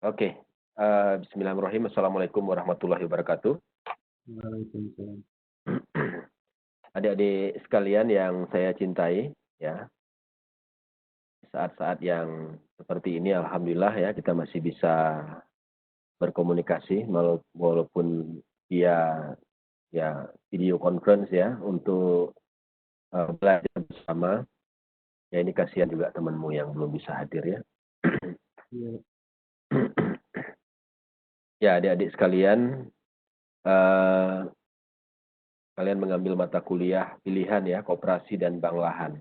Oke, bismillahirrahmanirrahim. Assalamualaikum warahmatullahi wabarakatuh. Waalaikumsalam. Adik-adik sekalian yang saya cintai, ya, saat-saat yang seperti ini, alhamdulillah ya, kita masih bisa berkomunikasi walaupun via ya video conference ya untuk belajar bersama. Ya ini kasihan juga temanmu yang belum bisa hadir ya. Iya, Ya adik-adik sekalian, eh, kalian mengambil mata kuliah pilihan ya, koperasi dan bank lahan.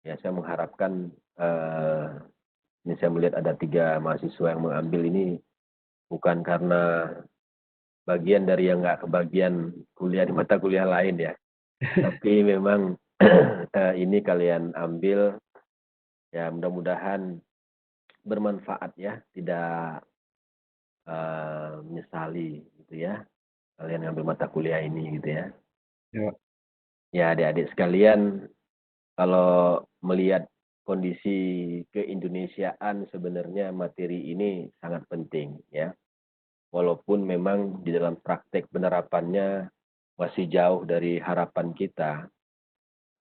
Ya, saya mengharapkan ini saya melihat ada 3 mahasiswa yang mengambil ini bukan karena bagian dari yang nggak kebagian kuliah di mata kuliah lain ya. Tapi memang ini kalian ambil ya mudah-mudahan bermanfaat ya, tidak menyesali gitu ya. Kalian ngambil mata kuliah ini gitu ya. ya, Ya adik-adik sekalian, kalau melihat kondisi keindonesiaan sebenarnya materi ini sangat penting ya. Walaupun memang di dalam praktek penerapannya masih jauh dari harapan kita.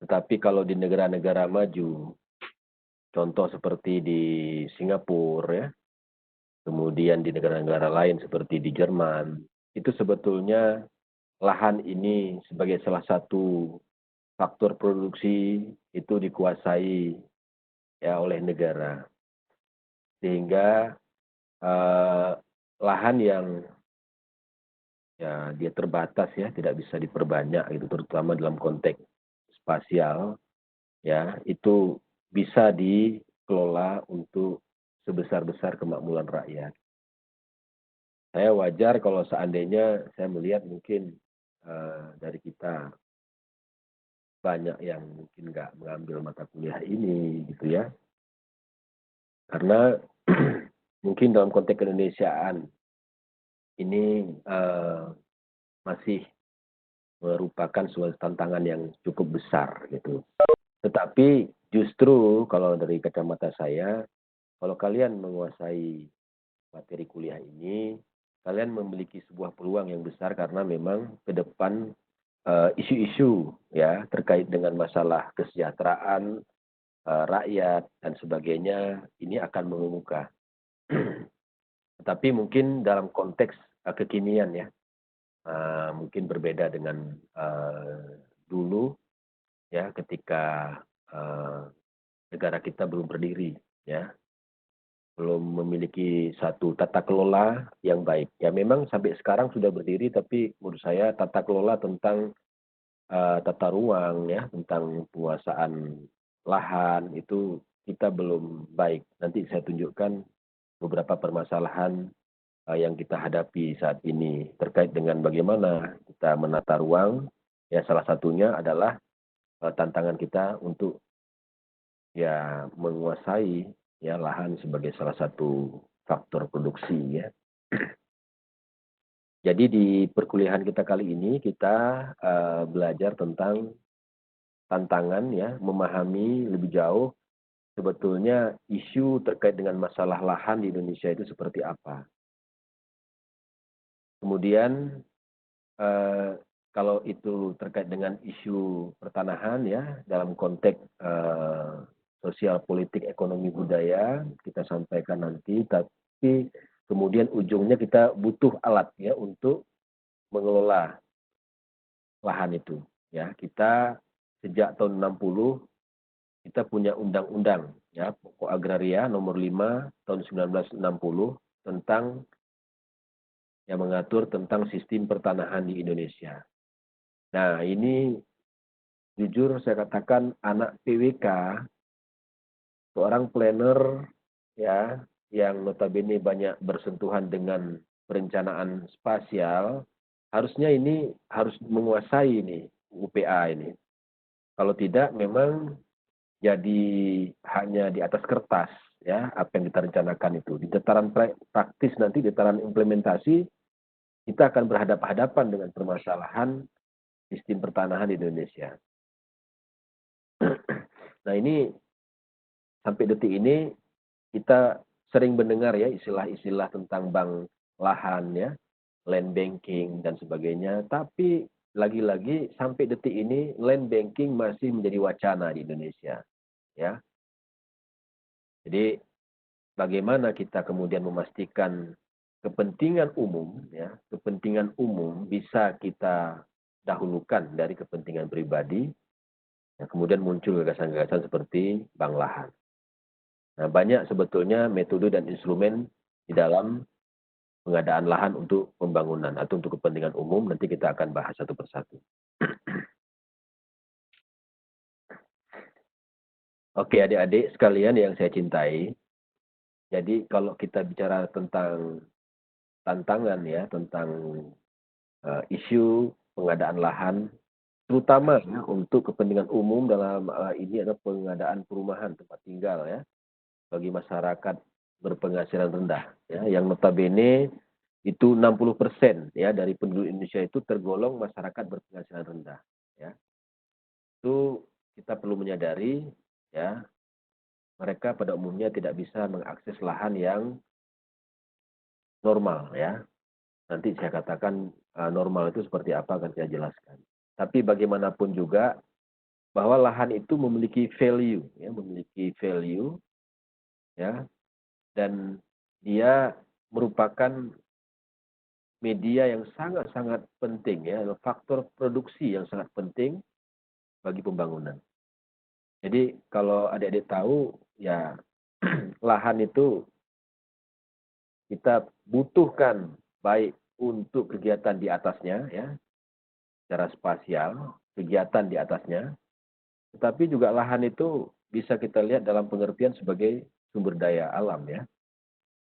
Tetapi kalau di negara-negara maju, contoh seperti di Singapura ya, kemudian di negara-negara lain seperti di Jerman, itu sebetulnya lahan ini sebagai salah satu faktor produksi itu dikuasai ya oleh negara. Sehingga eh, lahan yang ya dia terbatas ya, tidak bisa diperbanyak itu terutama dalam konteks spasial ya, itu bisa dikelola untuk sebesar-besar kemakmuran rakyat. Saya wajar kalau seandainya saya melihat mungkin dari kita banyak yang mungkin nggak mengambil mata kuliah ini gitu ya, karena mungkin dalam konteks keindonesiaan ini masih merupakan suatu tantangan yang cukup besar gitu. Tetapi justru kalau dari kacamata saya, kalau kalian menguasai materi kuliah ini, kalian memiliki sebuah peluang yang besar karena memang ke depan isu-isu ya terkait dengan masalah kesejahteraan rakyat dan sebagainya ini akan mengemuka. Tetapi mungkin dalam konteks kekinian ya, mungkin berbeda dengan dulu ya ketika negara kita belum berdiri ya, belum memiliki satu tata kelola yang baik. Ya memang sampai sekarang sudah berdiri, tapi menurut saya tata kelola tentang tata ruang ya, tentang penguasaan lahan itu kita belum baik. Nanti saya tunjukkan beberapa permasalahan yang kita hadapi saat ini terkait dengan bagaimana kita menata ruang. Ya salah satunya adalah tantangan kita untuk ya menguasai ya lahan sebagai salah satu faktor produksi ya. Jadi di perkuliahan kita kali ini kita belajar tentang tantangan ya, memahami lebih jauh sebetulnya isu terkait dengan masalah lahan di Indonesia itu seperti apa. Kemudian eh, kalau itu terkait dengan isu pertanahan ya dalam konteks sosial politik ekonomi budaya kita sampaikan nanti, tapi kemudian ujungnya kita butuh alat ya untuk mengelola lahan itu ya. Kita sejak tahun 60 kita punya undang-undang ya pokok agraria nomor 5 tahun 1960 tentang yang mengatur tentang sistem pertanahan di Indonesia. Nah, ini jujur saya katakan anak PWK, seorang planner ya yang notabene banyak bersentuhan dengan perencanaan spasial, harusnya ini harus menguasai ini UPA ini. Kalau tidak memang jadi hanya di atas kertas ya apa yang kita rencanakan itu. Di tataran praktis nanti di tataran implementasi kita akan berhadapan-hadapan dengan permasalahan sistem pertanahan di Indonesia. Nah ini sampai detik ini kita sering mendengar ya istilah-istilah tentang bank lahan ya, land banking dan sebagainya, tapi lagi-lagi sampai detik ini land banking masih menjadi wacana di Indonesia ya. Jadi bagaimana kita kemudian memastikan kepentingan umum ya, kepentingan umum bisa kita dahulukan dari kepentingan pribadi, ya, kemudian muncul gagasan-gagasan seperti bank lahan. Nah, banyak sebetulnya metode dan instrumen di dalam pengadaan lahan untuk pembangunan atau untuk kepentingan umum. Nanti kita akan bahas satu persatu. Oke, adik-adik sekalian yang saya cintai. Jadi kalau kita bicara tentang tantangan ya, tentang isu pengadaan lahan, terutama ya, untuk kepentingan umum dalam ini adalah pengadaan perumahan tempat tinggal ya, bagi masyarakat berpenghasilan rendah ya, yang notabene itu 60% ya dari penduduk Indonesia itu tergolong masyarakat berpenghasilan rendah ya. Itu kita perlu menyadari ya, mereka pada umumnya tidak bisa mengakses lahan yang normal ya. Nanti saya katakan normal itu seperti apa akan saya jelaskan. Tapi bagaimanapun juga bahwa lahan itu memiliki value ya, dan dia merupakan media yang sangat-sangat penting ya, faktor produksi yang sangat penting bagi pembangunan. Jadi kalau adik-adik tahu ya lahan itu kita butuhkan baik untuk kegiatan di atasnya ya, secara spasial, kegiatan di atasnya, tetapi juga lahan itu bisa kita lihat dalam pengertian sebagai sumber daya alam ya.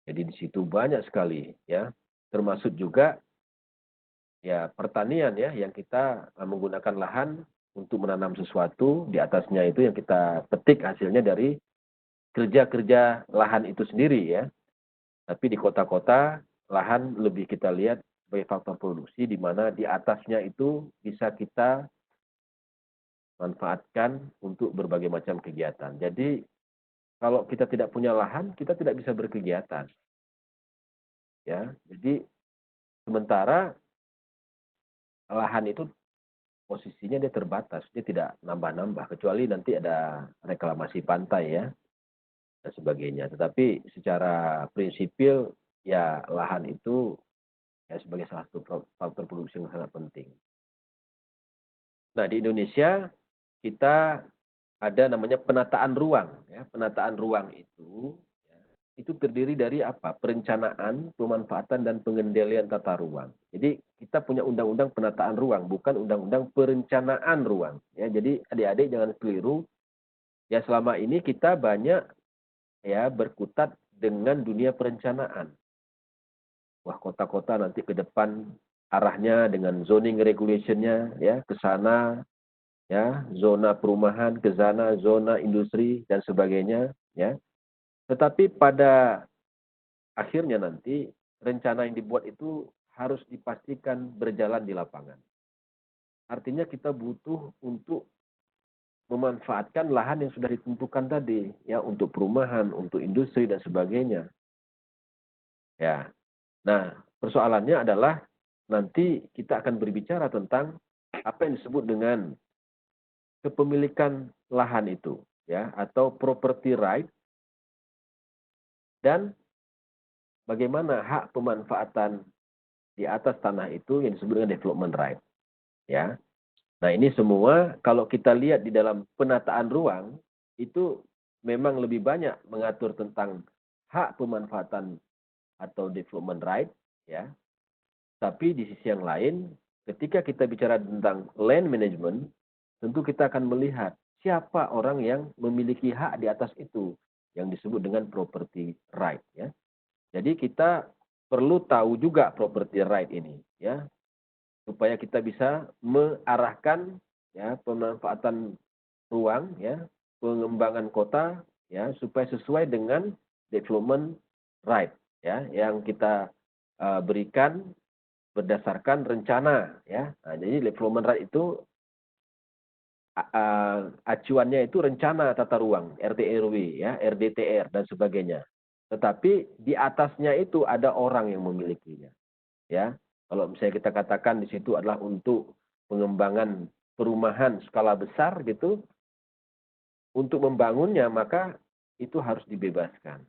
Jadi di situ banyak sekali ya, termasuk juga ya pertanian ya, yang kita menggunakan lahan untuk menanam sesuatu, di atasnya itu yang kita petik hasilnya dari kerja-kerja lahan itu sendiri ya. Tapi di kota-kota lahan lebih kita lihat sebagai faktor produksi, di mana di atasnya itu bisa kita manfaatkan untuk berbagai macam kegiatan. Jadi kalau kita tidak punya lahan, kita tidak bisa berkegiatan. Ya, jadi sementara lahan itu posisinya dia terbatas, dia tidak nambah-nambah, kecuali nanti ada reklamasi pantai ya, dan sebagainya. Tetapi secara prinsipil, ya lahan itu ya sebagai salah satu faktor produksi yang sangat penting. Nah, di Indonesia kita ada namanya penataan ruang. Ya. Penataan ruang itu terdiri dari apa? Perencanaan, pemanfaatan, dan pengendalian tata ruang. Jadi kita punya undang-undang penataan ruang, bukan undang-undang perencanaan ruang. Ya, jadi adik-adik jangan keliru. Ya selama ini kita banyak ya berkutat dengan dunia perencanaan. Wah, kota-kota nanti ke depan arahnya dengan zoning regulation-nya ya ke sana ya, zona perumahan ke sana, zona industri dan sebagainya ya. Tetapi pada akhirnya nanti rencana yang dibuat itu harus dipastikan berjalan di lapangan. Artinya kita butuh untuk memanfaatkan lahan yang sudah ditentukan tadi ya, untuk perumahan, untuk industri dan sebagainya. Ya. Nah, persoalannya adalah nanti kita akan berbicara tentang apa yang disebut dengan kepemilikan lahan itu ya, atau property right, dan bagaimana hak pemanfaatan di atas tanah itu yang disebut dengan development right ya. Nah, ini semua kalau kita lihat di dalam penataan ruang itu memang lebih banyak mengatur tentang hak pemanfaatan atau development right ya. Tapi di sisi yang lain, ketika kita bicara tentang land management, tentu kita akan melihat siapa orang yang memiliki hak di atas itu, yang disebut dengan property right ya. Jadi kita perlu tahu juga property right ini ya, supaya kita bisa mengarahkan ya pemanfaatan ruang ya, pengembangan kota ya, supaya sesuai dengan development right ya yang kita berikan berdasarkan rencana ya. Nah, jadi development right itu acuannya itu rencana tata ruang, RT RW ya, RDTR dan sebagainya. Tetapi di atasnya itu ada orang yang memilikinya. Ya, kalau misalnya kita katakan di situ adalah untuk pengembangan perumahan skala besar gitu, untuk membangunnya maka itu harus dibebaskan.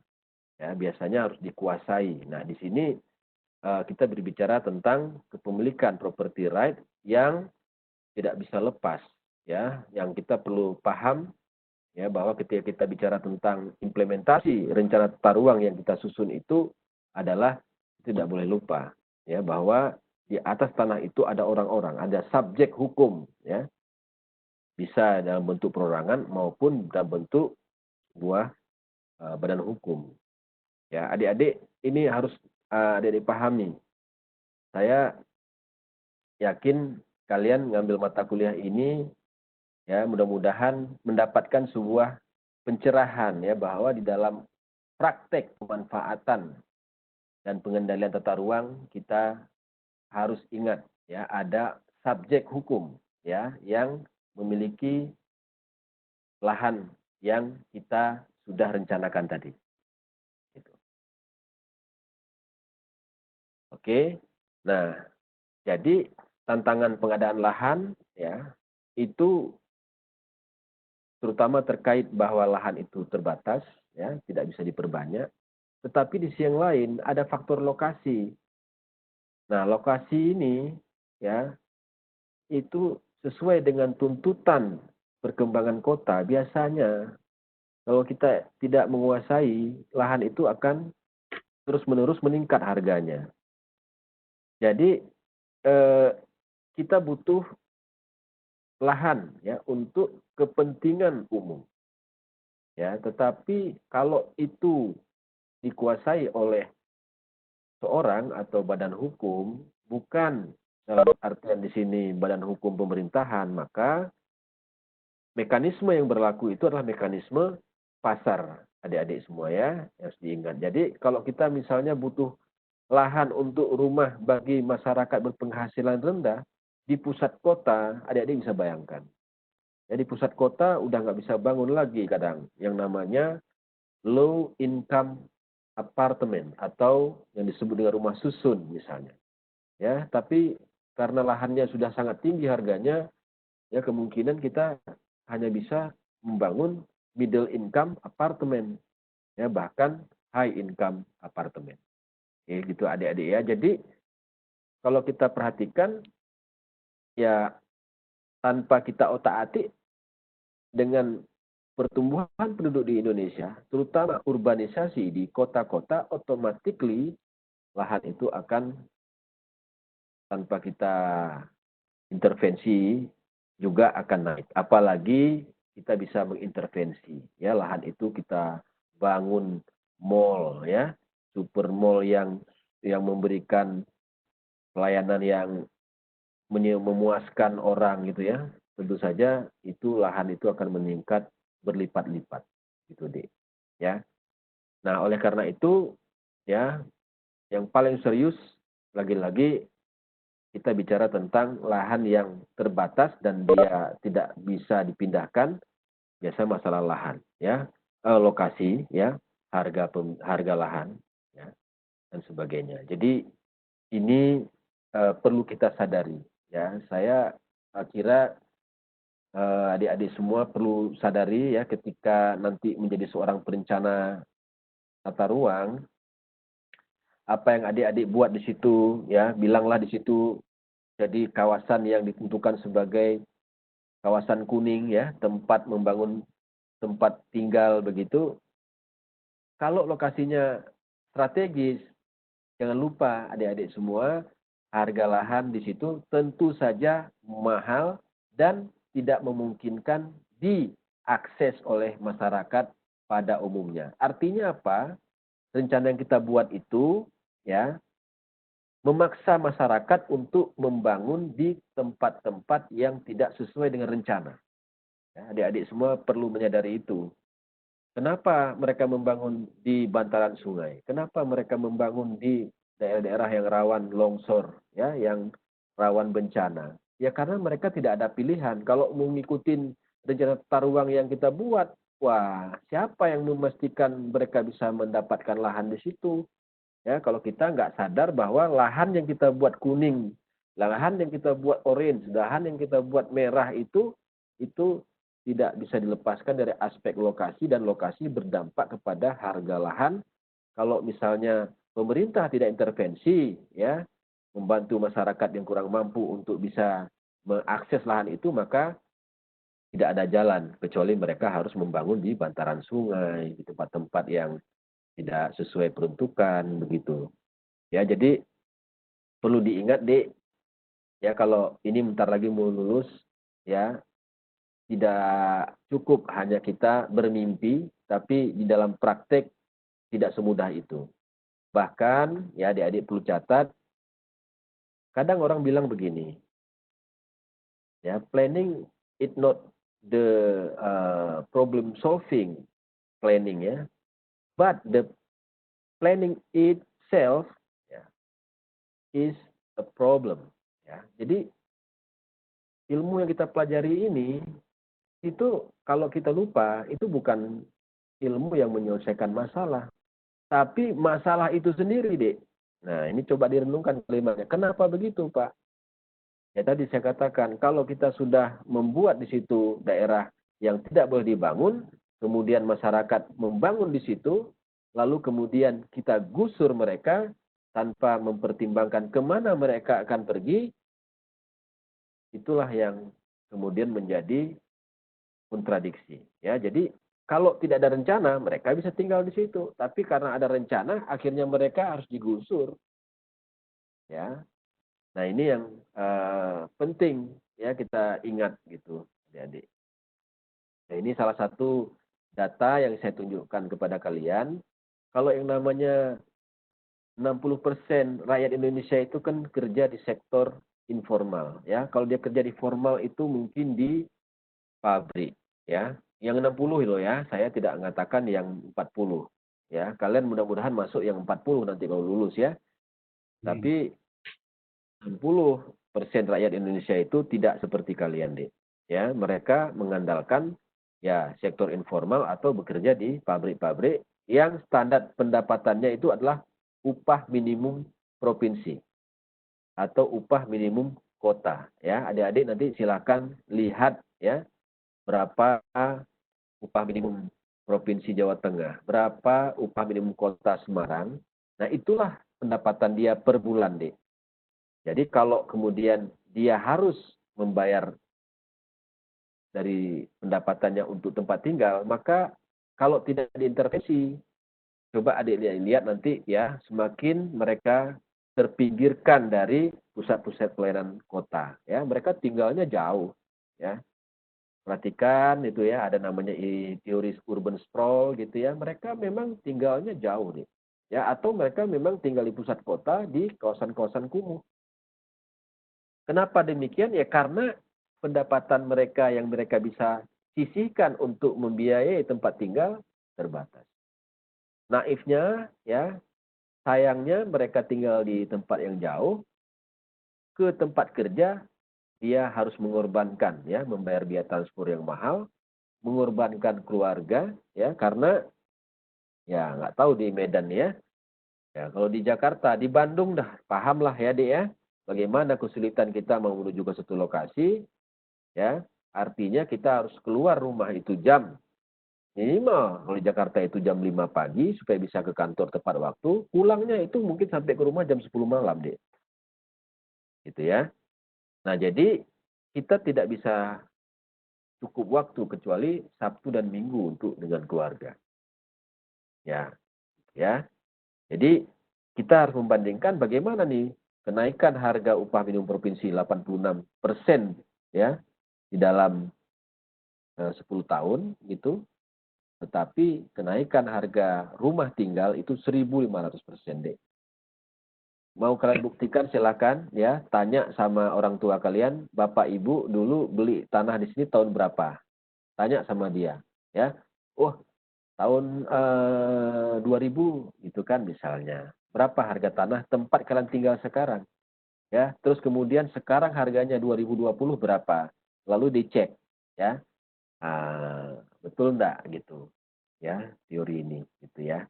Ya, biasanya harus dikuasai. Nah, di sini kita berbicara tentang kepemilikan property right yang tidak bisa lepas, ya, yang kita perlu paham, ya, bahwa ketika kita bicara tentang implementasi rencana tata ruang yang kita susun itu adalah tidak boleh lupa, ya, bahwa di atas tanah itu ada orang-orang, ada subjek hukum, ya, bisa dalam bentuk perorangan maupun dalam bentuk sebuah badan hukum. Ya, adik-adik ini harus adik-adik pahami. Saya yakin kalian ngambil mata kuliah ini, ya, mudah-mudahan mendapatkan sebuah pencerahan, ya, bahwa di dalam praktek pemanfaatan dan pengendalian tata ruang kita harus ingat, ya, ada subjek hukum, ya, yang memiliki lahan yang kita sudah rencanakan tadi. Gitu. Oke, nah, jadi tantangan pengadaan lahan, ya, itu terutama terkait bahwa lahan itu terbatas, ya, tidak bisa diperbanyak. Tetapi di sisi yang lain ada faktor lokasi. Nah, lokasi ini, ya, itu sesuai dengan tuntutan perkembangan kota. Biasanya kalau kita tidak menguasai, lahan itu akan terus-menerus meningkat harganya. Jadi kita butuh lahan, ya, untuk kepentingan umum. Ya, tetapi kalau itu dikuasai oleh seorang atau badan hukum, bukan dalam artian di sini badan hukum pemerintahan, maka mekanisme yang berlaku itu adalah mekanisme pasar, adik-adik semua, ya, harus diingat. Jadi kalau kita misalnya butuh lahan untuk rumah bagi masyarakat berpenghasilan rendah di pusat kota, adik-adik bisa bayangkan. Jadi pusat kota udah nggak bisa bangun lagi kadang yang namanya low income apartemen atau yang disebut dengan rumah susun misalnya. Ya, tapi karena lahannya sudah sangat tinggi harganya, ya kemungkinan kita hanya bisa membangun middle income apartemen, ya, bahkan high income apartemen. Ya, gitu adik-adik, ya. Jadi kalau kita perhatikan, ya, tanpa kita otak-atik dengan pertumbuhan penduduk di Indonesia, terutama urbanisasi di kota-kota, automatically lahan itu akan tanpa kita intervensi juga akan naik. Apalagi kita bisa mengintervensi, ya, lahan itu kita bangun mall, ya, super mall yang memberikan pelayanan yang memuaskan orang gitu, ya. Tentu saja itu lahan itu akan meningkat berlipat-lipat gitu, Dek. Ya. Nah, oleh karena itu, ya, yang paling serius lagi-lagi kita bicara tentang lahan yang terbatas dan dia tidak bisa dipindahkan, biasa masalah lahan, ya, lokasi, ya, harga lahan, ya, dan sebagainya. Jadi ini perlu kita sadari, ya. Saya kira adik-adik semua perlu sadari, ya, ketika nanti menjadi seorang perencana tata ruang, apa yang adik-adik buat di situ, ya, bilanglah di situ jadi kawasan yang ditentukan sebagai kawasan kuning, ya, tempat membangun tempat tinggal begitu. Kalau lokasinya strategis, jangan lupa adik-adik semua, harga lahan di situ tentu saja mahal dan tidak memungkinkan diakses oleh masyarakat pada umumnya. Artinya apa? Rencana yang kita buat itu, ya, memaksa masyarakat untuk membangun di tempat-tempat yang tidak sesuai dengan rencana. Ya, adik-adik semua perlu menyadari itu. Kenapa mereka membangun di bantaran sungai? Kenapa mereka membangun di daerah-daerah yang rawan longsor, ya, yang rawan bencana? Ya karena mereka tidak ada pilihan. Kalau mengikuti rencana tata ruang yang kita buat, wah, siapa yang memastikan mereka bisa mendapatkan lahan di situ? Ya, kalau kita nggak sadar bahwa lahan yang kita buat kuning, lahan yang kita buat orange, lahan yang kita buat merah itu tidak bisa dilepaskan dari aspek lokasi, dan lokasi berdampak kepada harga lahan. Kalau misalnya pemerintah tidak intervensi, ya, membantu masyarakat yang kurang mampu untuk bisa mengakses lahan itu, maka tidak ada jalan kecuali mereka harus membangun di bantaran sungai, di tempat-tempat yang tidak sesuai peruntukan begitu. Ya, jadi perlu diingat, Dek, ya, kalau ini bentar lagi mau lulus, ya, tidak cukup hanya kita bermimpi, tapi di dalam praktek tidak semudah itu. Bahkan, ya, adik-adik perlu catat, kadang orang bilang begini, ya, planning it not the problem solving planning, ya, but the planning itself, ya, is a problem. Ya. Jadi ilmu yang kita pelajari ini itu kalau kita lupa, itu bukan ilmu yang menyelesaikan masalah, tapi masalah itu sendiri, Dek. Nah, ini coba direnungkan kalimatnya. Kenapa begitu, Pak? Ya, tadi saya katakan, kalau kita sudah membuat di situ daerah yang tidak boleh dibangun, kemudian masyarakat membangun di situ, lalu kemudian kita gusur mereka tanpa mempertimbangkan kemana mereka akan pergi, itulah yang kemudian menjadi kontradiksi. Ya, jadi kalau tidak ada rencana, mereka bisa tinggal di situ. Tapi karena ada rencana, akhirnya mereka harus digusur. Ya, nah ini yang penting, ya, kita ingat gitu, adik-adik. Nah, ini salah satu data yang saya tunjukkan kepada kalian. Kalau yang namanya 60% rakyat Indonesia itu kan kerja di sektor informal. Ya, kalau dia kerja di formal itu mungkin di pabrik, ya. Yang 60 loh, ya. Saya tidak mengatakan yang 40. Ya, kalian mudah-mudahan masuk yang 40 nanti kalau lulus, ya. Tapi 60% rakyat Indonesia itu tidak seperti kalian, Dek. Ya, mereka mengandalkan, ya, sektor informal atau bekerja di pabrik-pabrik yang standar pendapatannya itu adalah upah minimum provinsi atau upah minimum kota, ya. Adik-adik nanti silakan lihat, ya, berapa upah minimum provinsi Jawa Tengah, berapa upah minimum kota Semarang. Nah, itulah pendapatan dia per bulan, Dek. Jadi kalau kemudian dia harus membayar dari pendapatannya untuk tempat tinggal, maka kalau tidak diintervensi, coba adik lihat nanti, ya, semakin mereka terpinggirkan dari pusat-pusat pelayanan kota, ya. Mereka tinggalnya jauh, ya. Perhatikan itu, ya, ada namanya teori urban sprawl gitu, ya. Mereka memang tinggalnya jauh nih. Ya, atau mereka memang tinggal di pusat kota di kawasan-kawasan kumuh. Kenapa demikian? Ya karena pendapatan mereka yang mereka bisa sisihkan untuk membiayai tempat tinggal terbatas. Naifnya, ya, sayangnya mereka tinggal di tempat yang jauh, ke tempat kerja dia harus mengorbankan, ya, membayar biaya transport yang mahal, mengorbankan keluarga, ya, karena, ya, nggak tahu di Medan, ya. Ya, kalau di Jakarta, di Bandung dah pahamlah, ya, Dek, ya, bagaimana kesulitan kita mau menuju ke satu lokasi, ya. Artinya kita harus keluar rumah itu jam minimal, kalau di Jakarta itu jam 5 pagi supaya bisa ke kantor tepat waktu, pulangnya itu mungkin sampai ke rumah jam 10 malam, Dek. Gitu, ya. Nah, jadi kita tidak bisa cukup waktu kecuali Sabtu dan Minggu untuk dengan keluarga. Ya, ya. Jadi kita harus membandingkan bagaimana nih kenaikan harga upah minimum provinsi 86%, ya, di dalam 10 tahun gitu, tetapi kenaikan harga rumah tinggal itu 1.500%, Dek. Mau kalian buktikan silakan, ya, tanya sama orang tua kalian, Bapak Ibu dulu beli tanah di sini tahun berapa? Tanya sama dia, ya. Oh, tahun 2000 gitu kan misalnya. Berapa harga tanah tempat kalian tinggal sekarang? Ya, terus kemudian sekarang harganya 2020 berapa? Lalu dicek, ya. betul enggak gitu ya teori ini gitu ya.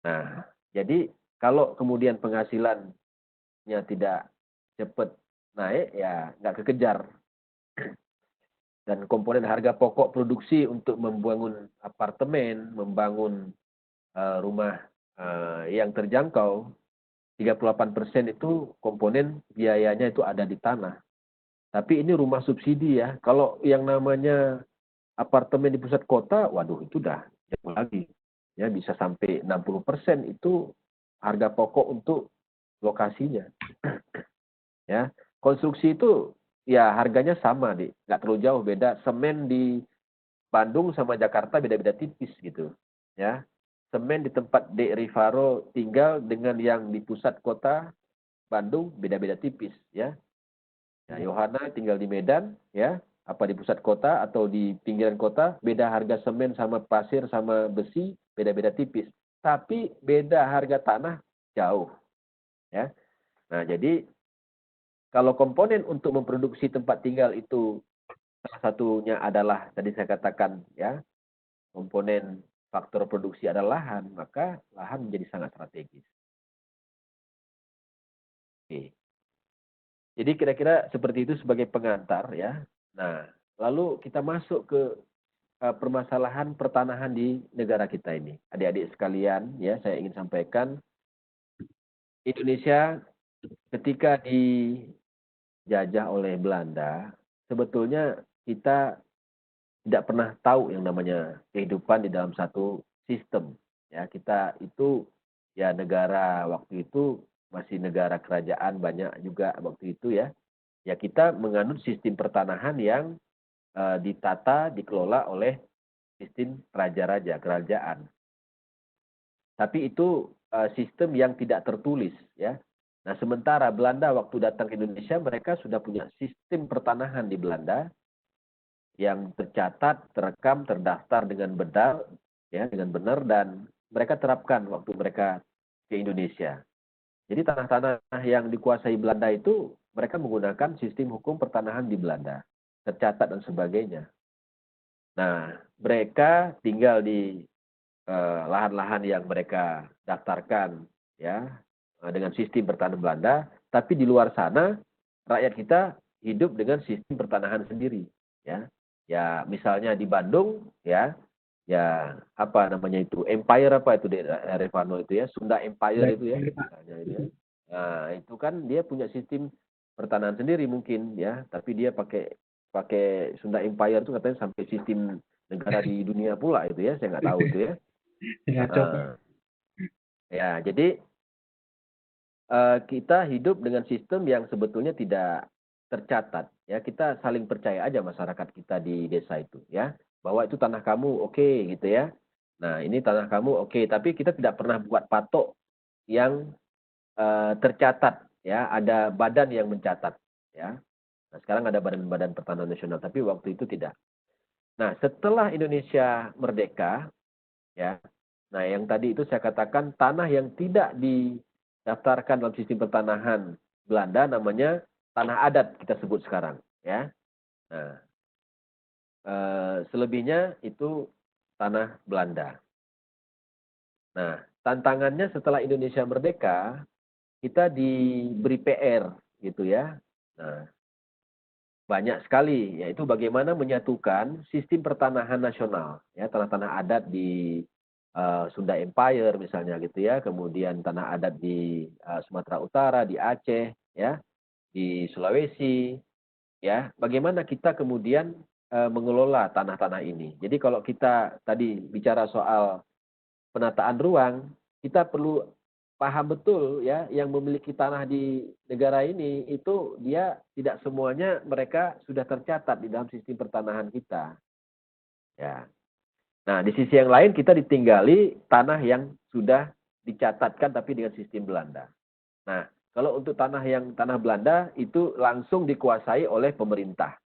Nah, jadi kalau kemudian penghasilannya tidak cepat naik ya nggak kekejar. Dan komponen harga pokok produksi untuk membangun apartemen, membangun rumah yang terjangkau, 38% itu komponen biayanya itu ada di tanah. Tapi ini rumah subsidi ya. Kalau yang namanya apartemen di pusat kota, waduh itu udah jauh lagi. Ya bisa sampai 60% itu harga pokok untuk lokasinya. Ya, konstruksi itu ya harganya sama, nggak terlalu jauh beda. Semen di Bandung sama Jakarta beda-beda tipis gitu. Ya, semen di tempat Dek Rivaro tinggal dengan yang di pusat kota Bandung beda-beda tipis ya. Ya, Yohana tinggal di Medan ya, apa di pusat kota atau di pinggiran kota, beda harga semen sama pasir sama besi beda-beda tipis. Tapi beda harga tanah jauh ya. Nah, jadi kalau komponen untuk memproduksi tempat tinggal itu salah satunya adalah tadi saya katakan ya, komponen faktor produksi adalah lahan, maka lahan menjadi sangat strategis. Oke. Jadi kira-kira seperti itu sebagai pengantar ya. Nah, lalu kita masuk ke permasalahan pertanahan di negara kita ini. Adik-adik sekalian, ya saya ingin sampaikan Indonesia ketika dijajah oleh Belanda, sebetulnya kita tidak pernah tahu yang namanya kehidupan di dalam satu sistem. Ya, kita itu ya negara waktu itu masih negara kerajaan banyak juga waktu itu ya. Ya kita menganut sistem pertanahan yang ditata, dikelola oleh sistem raja-raja, kerajaan. Tapi itu sistem yang tidak tertulis ya. Nah, sementara Belanda waktu datang ke Indonesia mereka sudah punya sistem pertanahan di Belanda yang tercatat, terekam, terdaftar dengan benar, ya, dengan benar dan mereka terapkan waktu mereka ke Indonesia. Jadi tanah-tanah yang dikuasai Belanda itu mereka menggunakan sistem hukum pertanahan di Belanda, tercatat dan sebagainya. Nah, mereka tinggal di lahan-lahan yang mereka daftarkan, ya, dengan sistem pertanahan Belanda, tapi di luar sana rakyat kita hidup dengan sistem pertanahan sendiri, ya. Ya, misalnya di Bandung, ya, ya apa namanya itu Empire apa itu Revano itu ya Sunda Empire itu ya misalnya itu ya. Nah itu kan dia punya sistem pertanahan sendiri mungkin ya tapi dia pakai pakai Sunda Empire itu katanya sampai sistem negara di dunia pula itu ya saya nggak tahu itu ya. Ya jadi kita hidup dengan sistem yang sebetulnya tidak tercatat ya kita saling percaya aja masyarakat kita di desa itu ya bahwa itu tanah kamu oke gitu ya. Nah, ini tanah kamu oke, tapi kita tidak pernah buat patok yang tercatat ya, ada badan yang mencatat ya. Nah, sekarang ada badan-badan pertanahan nasional, tapi waktu itu tidak. Nah, setelah Indonesia merdeka ya. Nah, yang tadi itu saya katakan tanah yang tidak didaftarkan dalam sistem pertanahan Belanda namanya tanah adat kita sebut sekarang ya. Nah, selebihnya itu tanah Belanda. Nah, tantangannya setelah Indonesia merdeka, kita diberi PR gitu ya. Nah, banyak sekali, yaitu bagaimana menyatukan sistem pertanahan nasional, ya tanah-tanah adat di Sunda Empire misalnya gitu ya, kemudian tanah adat di Sumatera Utara, di Aceh, ya, di Sulawesi, ya, bagaimana kita kemudian mengelola tanah-tanah ini. Jadi kalau kita tadi bicara soal penataan ruang, kita perlu paham betul ya yang memiliki tanah di negara ini itu dia tidak semuanya mereka sudah tercatat di dalam sistem pertanahan kita. Ya. Nah, di sisi yang lain kita ditinggali tanah yang sudah dicatatkan tapi dengan sistem Belanda. Nah, kalau untuk tanah Belanda itu langsung dikuasai oleh pemerintah.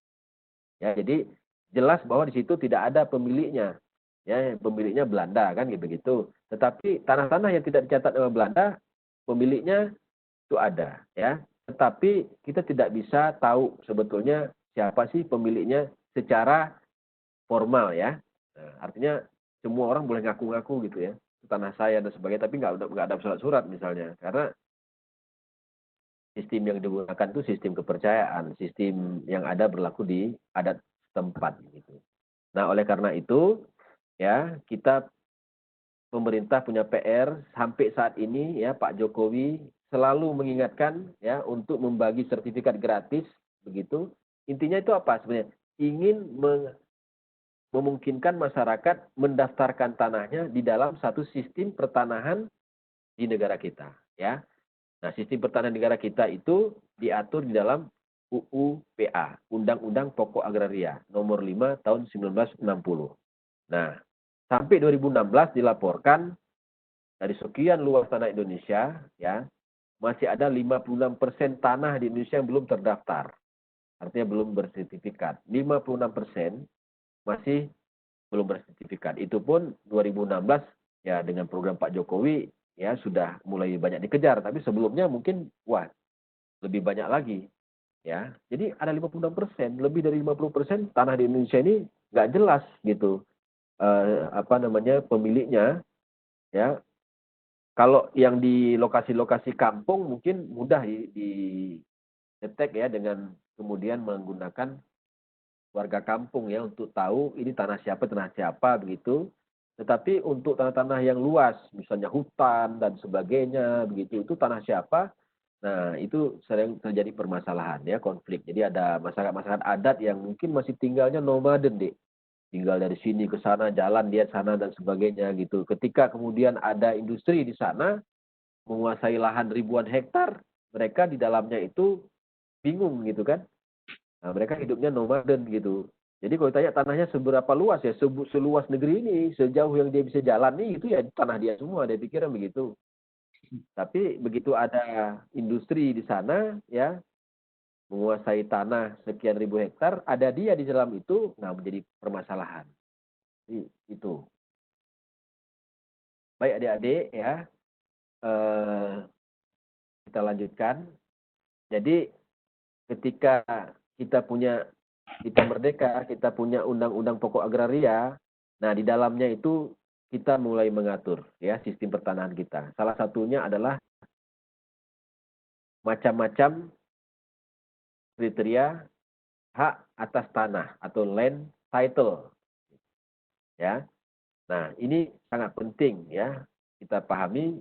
Ya, jadi jelas bahwa di situ tidak ada pemiliknya. Ya, pemiliknya Belanda kan gitu begitu. Tetapi tanah-tanah yang tidak dicatat oleh Belanda, pemiliknya itu ada, ya. Tetapi kita tidak bisa tahu sebetulnya siapa sih pemiliknya secara formal ya. Nah, artinya semua orang boleh ngaku-ngaku gitu ya, itu tanah saya dan sebagainya, tapi nggak ada surat-surat misalnya, karena sistem yang digunakan itu sistem kepercayaan, sistem yang ada berlaku di adat setempat gitu. Nah, oleh karena itu ya kita pemerintah punya PR sampai saat ini ya Pak Jokowi selalu mengingatkan ya untuk membagi sertifikat gratis begitu. Intinya itu apa sebenarnya? Ingin memungkinkan masyarakat mendaftarkan tanahnya di dalam satu sistem pertanahan di negara kita ya. Nah, sistem pertanahan negara kita itu diatur di dalam UU PA, Undang-Undang Pokok Agraria nomor 5 tahun 1960. Nah, sampai 2016 dilaporkan dari sekian luas tanah Indonesia, ya, masih ada 56% tanah di Indonesia yang belum terdaftar. Artinya belum bersertifikat. 56% masih belum bersertifikat. Itu pun 2016 ya dengan program Pak Jokowi ya sudah mulai banyak dikejar. Tapi sebelumnya mungkin wah lebih banyak lagi. Ya, jadi ada 56%, lebih dari 50% tanah di Indonesia ini nggak jelas gitu. Pemiliknya ya. Kalau yang di lokasi-lokasi kampung mungkin mudah di-detek ya dengan kemudian menggunakan warga kampung ya untuk tahu ini tanah siapa begitu. Tetapi untuk tanah-tanah yang luas, misalnya hutan dan sebagainya begitu, itu tanah siapa? Nah, itu sering terjadi permasalahan ya, konflik. Jadi ada masyarakat-masyarakat adat yang mungkin masih tinggalnya nomaden, Dek. Tinggal dari sini ke sana, jalan dia sana dan sebagainya gitu. Ketika kemudian ada industri di sana, menguasai lahan ribuan hektar, mereka di dalamnya itu bingung gitu kan. Nah, mereka hidupnya nomaden gitu. Jadi kalau tanya tanahnya seberapa luas ya, seluas negeri ini, sejauh yang dia bisa jalan nih, itu ya tanah dia semua, dia pikirnya begitu. Tapi begitu ada industri di sana, ya, menguasai tanah sekian ribu hektar, ada dia di dalam itu, nah menjadi permasalahan. Itu. Baik adik-adik ya, eh, kita lanjutkan. Jadi ketika kita merdeka, kita punya undang-undang pokok agraria, nah di dalamnya itu kita mulai mengatur ya sistem pertanahan kita. Salah satunya adalah macam-macam kriteria hak atas tanah atau land title ya. Nah, ini sangat penting ya kita pahami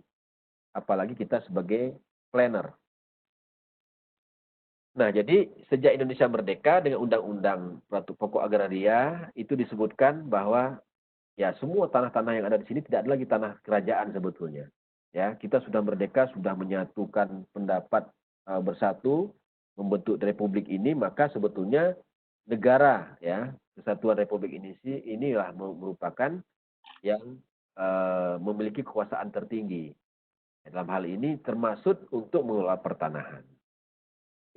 apalagi kita sebagai planner. Nah, jadi sejak Indonesia merdeka dengan Undang-Undang Pokok Agraria itu disebutkan bahwa ya semua tanah-tanah yang ada di sini tidak ada lagi tanah kerajaan sebetulnya. Ya, kita sudah merdeka, sudah menyatukan pendapat bersatu membentuk republik ini, maka sebetulnya negara ya, Kesatuan Republik Indonesia inilah merupakan yang memiliki kekuasaan tertinggi. Dalam hal ini termasuk untuk mengelola pertanahan.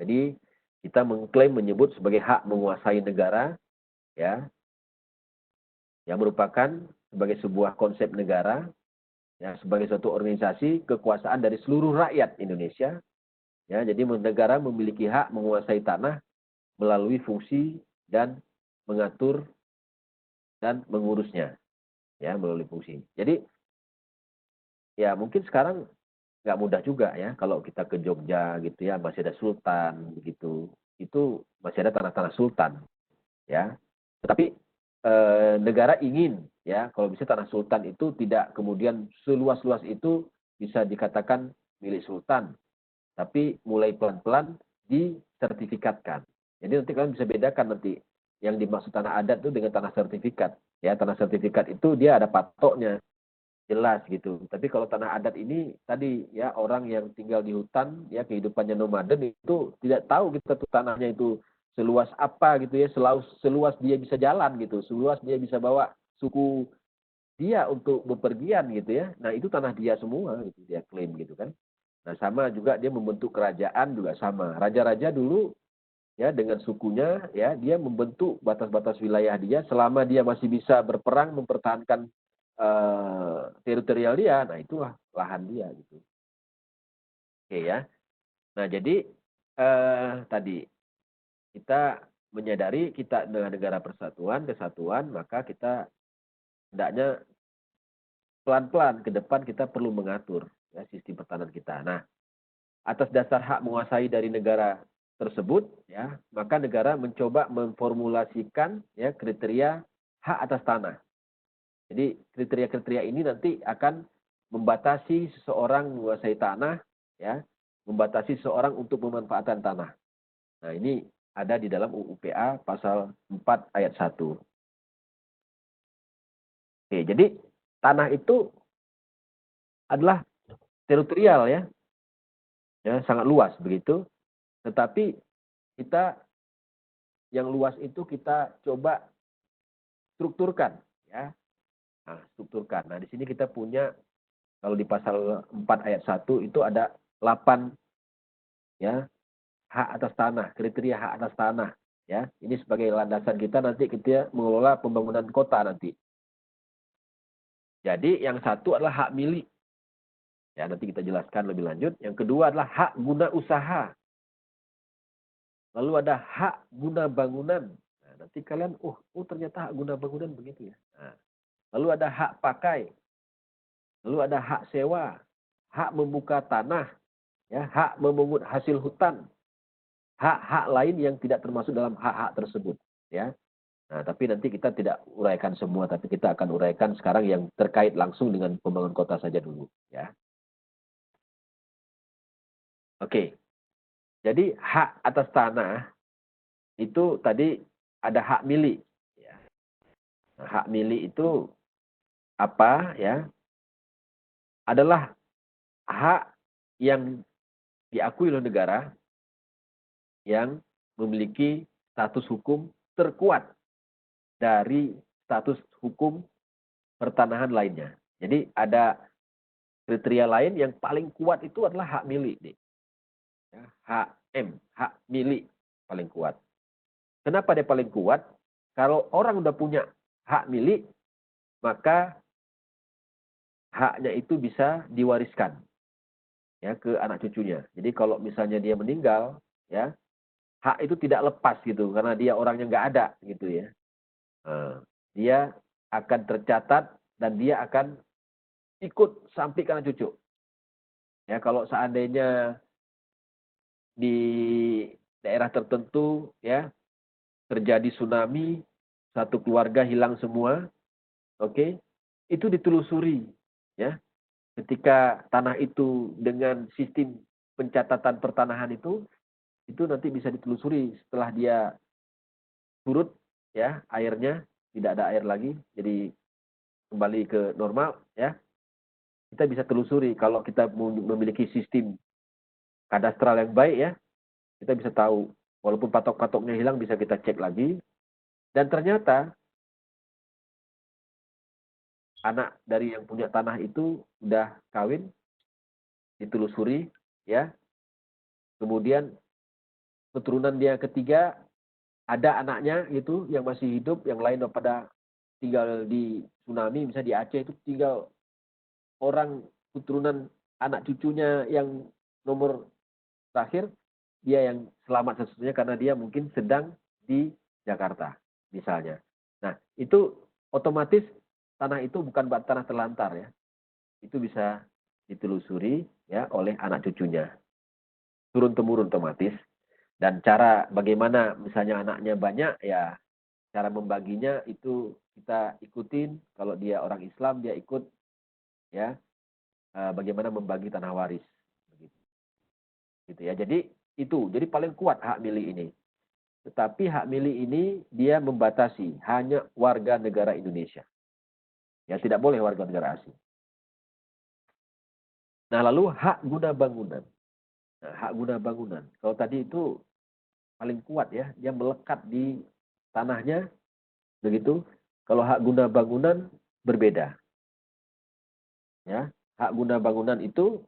Jadi kita mengklaim menyebut sebagai hak menguasai negara ya yang merupakan sebagai sebuah konsep negara ya sebagai suatu organisasi kekuasaan dari seluruh rakyat Indonesia ya jadi negara memiliki hak menguasai tanah melalui fungsi dan mengatur dan mengurusnya ya melalui fungsi. Jadi ya mungkin sekarang nggak mudah juga ya kalau kita ke Jogja gitu ya masih ada sultan begitu itu masih ada tanah-tanah sultan ya tetapi negara ingin ya kalau bisa tanah sultan itu tidak kemudian seluas-luas itu bisa dikatakan milik sultan tapi mulai pelan-pelan disertifikatkan jadi nanti kalian bisa bedakan nanti yang dimaksud tanah adat itu dengan tanah sertifikat ya tanah sertifikat itu dia ada patoknya jelas gitu. Tapi kalau tanah adat ini tadi ya orang yang tinggal di hutan ya kehidupannya nomaden itu tidak tahu kita tuh tanahnya itu seluas apa gitu ya, seluas dia bisa jalan gitu, seluas dia bisa bawa suku dia untuk bepergian gitu ya. Nah, itu tanah dia semua gitu dia klaim gitu kan. Nah, sama juga dia membentuk kerajaan juga sama. Raja-raja dulu ya dengan sukunya ya dia membentuk batas-batas wilayah dia selama dia masih bisa berperang mempertahankan teritorial dia nah itulah lahan dia gitu oke ya nah jadi tadi kita menyadari kita dengan negara persatuan kesatuan maka kita hendaknya pelan-pelan ke depan kita perlu mengatur ya sistem pertahanan kita. Nah, atas dasar hak menguasai dari negara tersebut, ya, maka negara mencoba memformulasikan ya kriteria hak atas tanah. Jadi kriteria-kriteria ini nanti akan membatasi seseorang menguasai tanah, ya, membatasi seseorang untuk pemanfaatan tanah. Nah, ini ada di dalam UU PA pasal 4 ayat 1. Oke, jadi tanah itu adalah teritorial ya, sangat luas begitu. Tetapi kita yang luas itu kita coba strukturkan, ya. Nah, strukturkan. Nah, di sini kita punya kalau di pasal 4 ayat 1 itu ada 8 ya hak atas tanah, kriteria hak atas tanah, ya. Ini sebagai landasan kita nanti kita mengelola pembangunan kota nanti. Jadi yang satu adalah hak milik. Ya, nanti kita jelaskan lebih lanjut. Yang kedua adalah hak guna usaha. Lalu ada hak guna bangunan. Nah, nanti kalian, ternyata hak guna bangunan begitu ya. Nah, lalu ada hak pakai. Lalu ada hak sewa, hak membuka tanah, ya, hak memungut hasil hutan, hak-hak lain yang tidak termasuk dalam hak-hak tersebut, ya. Nah, tapi nanti kita tidak uraikan semua, tapi kita akan uraikan sekarang yang terkait langsung dengan pembangunan kota saja dulu, ya. Oke. Jadi hak atas tanah itu tadi ada hak milik, ya. Nah, hak milik itu apa, ya? Adalah hak yang diakui oleh negara yang memiliki status hukum terkuat dari status hukum pertanahan lainnya. Jadi ada kriteria lain yang paling kuat itu adalah hak milik. Ya, HM, hak milik paling kuat. Kenapa dia paling kuat? Kalau orang udah punya hak milik, maka haknya itu bisa diwariskan ya ke anak cucunya. Jadi kalau misalnya dia meninggal, ya hak itu tidak lepas gitu karena dia orangnya nggak ada gitu ya. Dia akan tercatat dan dia akan ikut sampai ke anak cucu. Ya, kalau seandainya di daerah tertentu ya terjadi tsunami, satu keluarga hilang semua, oke, itu ditelusuri ya. Ketika tanah itu dengan sistem pencatatan pertanahan itu nanti bisa ditelusuri setelah dia surut ya airnya, tidak ada air lagi, jadi kembali ke normal ya. Kita bisa telusuri kalau kita memiliki sistem kadastral yang baik ya, kita bisa tahu walaupun patok-patoknya hilang bisa kita cek lagi dan ternyata anak dari yang punya tanah itu udah kawin, ditelusuri ya. Kemudian keturunan dia ketiga ada anaknya gitu yang masih hidup, yang lain pada tinggal di tsunami, misalnya di Aceh itu tinggal orang keturunan anak cucunya yang nomor terakhir, dia yang selamat sesungguhnya karena dia mungkin sedang di Jakarta misalnya. Nah, itu otomatis tanah itu bukan tanah terlantar ya. Itu bisa ditelusuri ya oleh anak cucunya. Turun-temurun otomatis. Dan cara bagaimana misalnya anaknya banyak ya cara membaginya itu kita ikutin. Kalau dia orang Islam dia ikut ya bagaimana membagi tanah waris gitu ya. Jadi jadi paling kuat hak milik ini. Tetapi hak milik ini dia membatasi hanya warga negara Indonesia. Ya tidak boleh warga negara asing. Nah, lalu hak guna bangunan. Nah, hak guna bangunan. Kalau tadi itu paling kuat ya, dia melekat di tanahnya begitu. Kalau hak guna bangunan berbeda. Ya, hak guna bangunan itu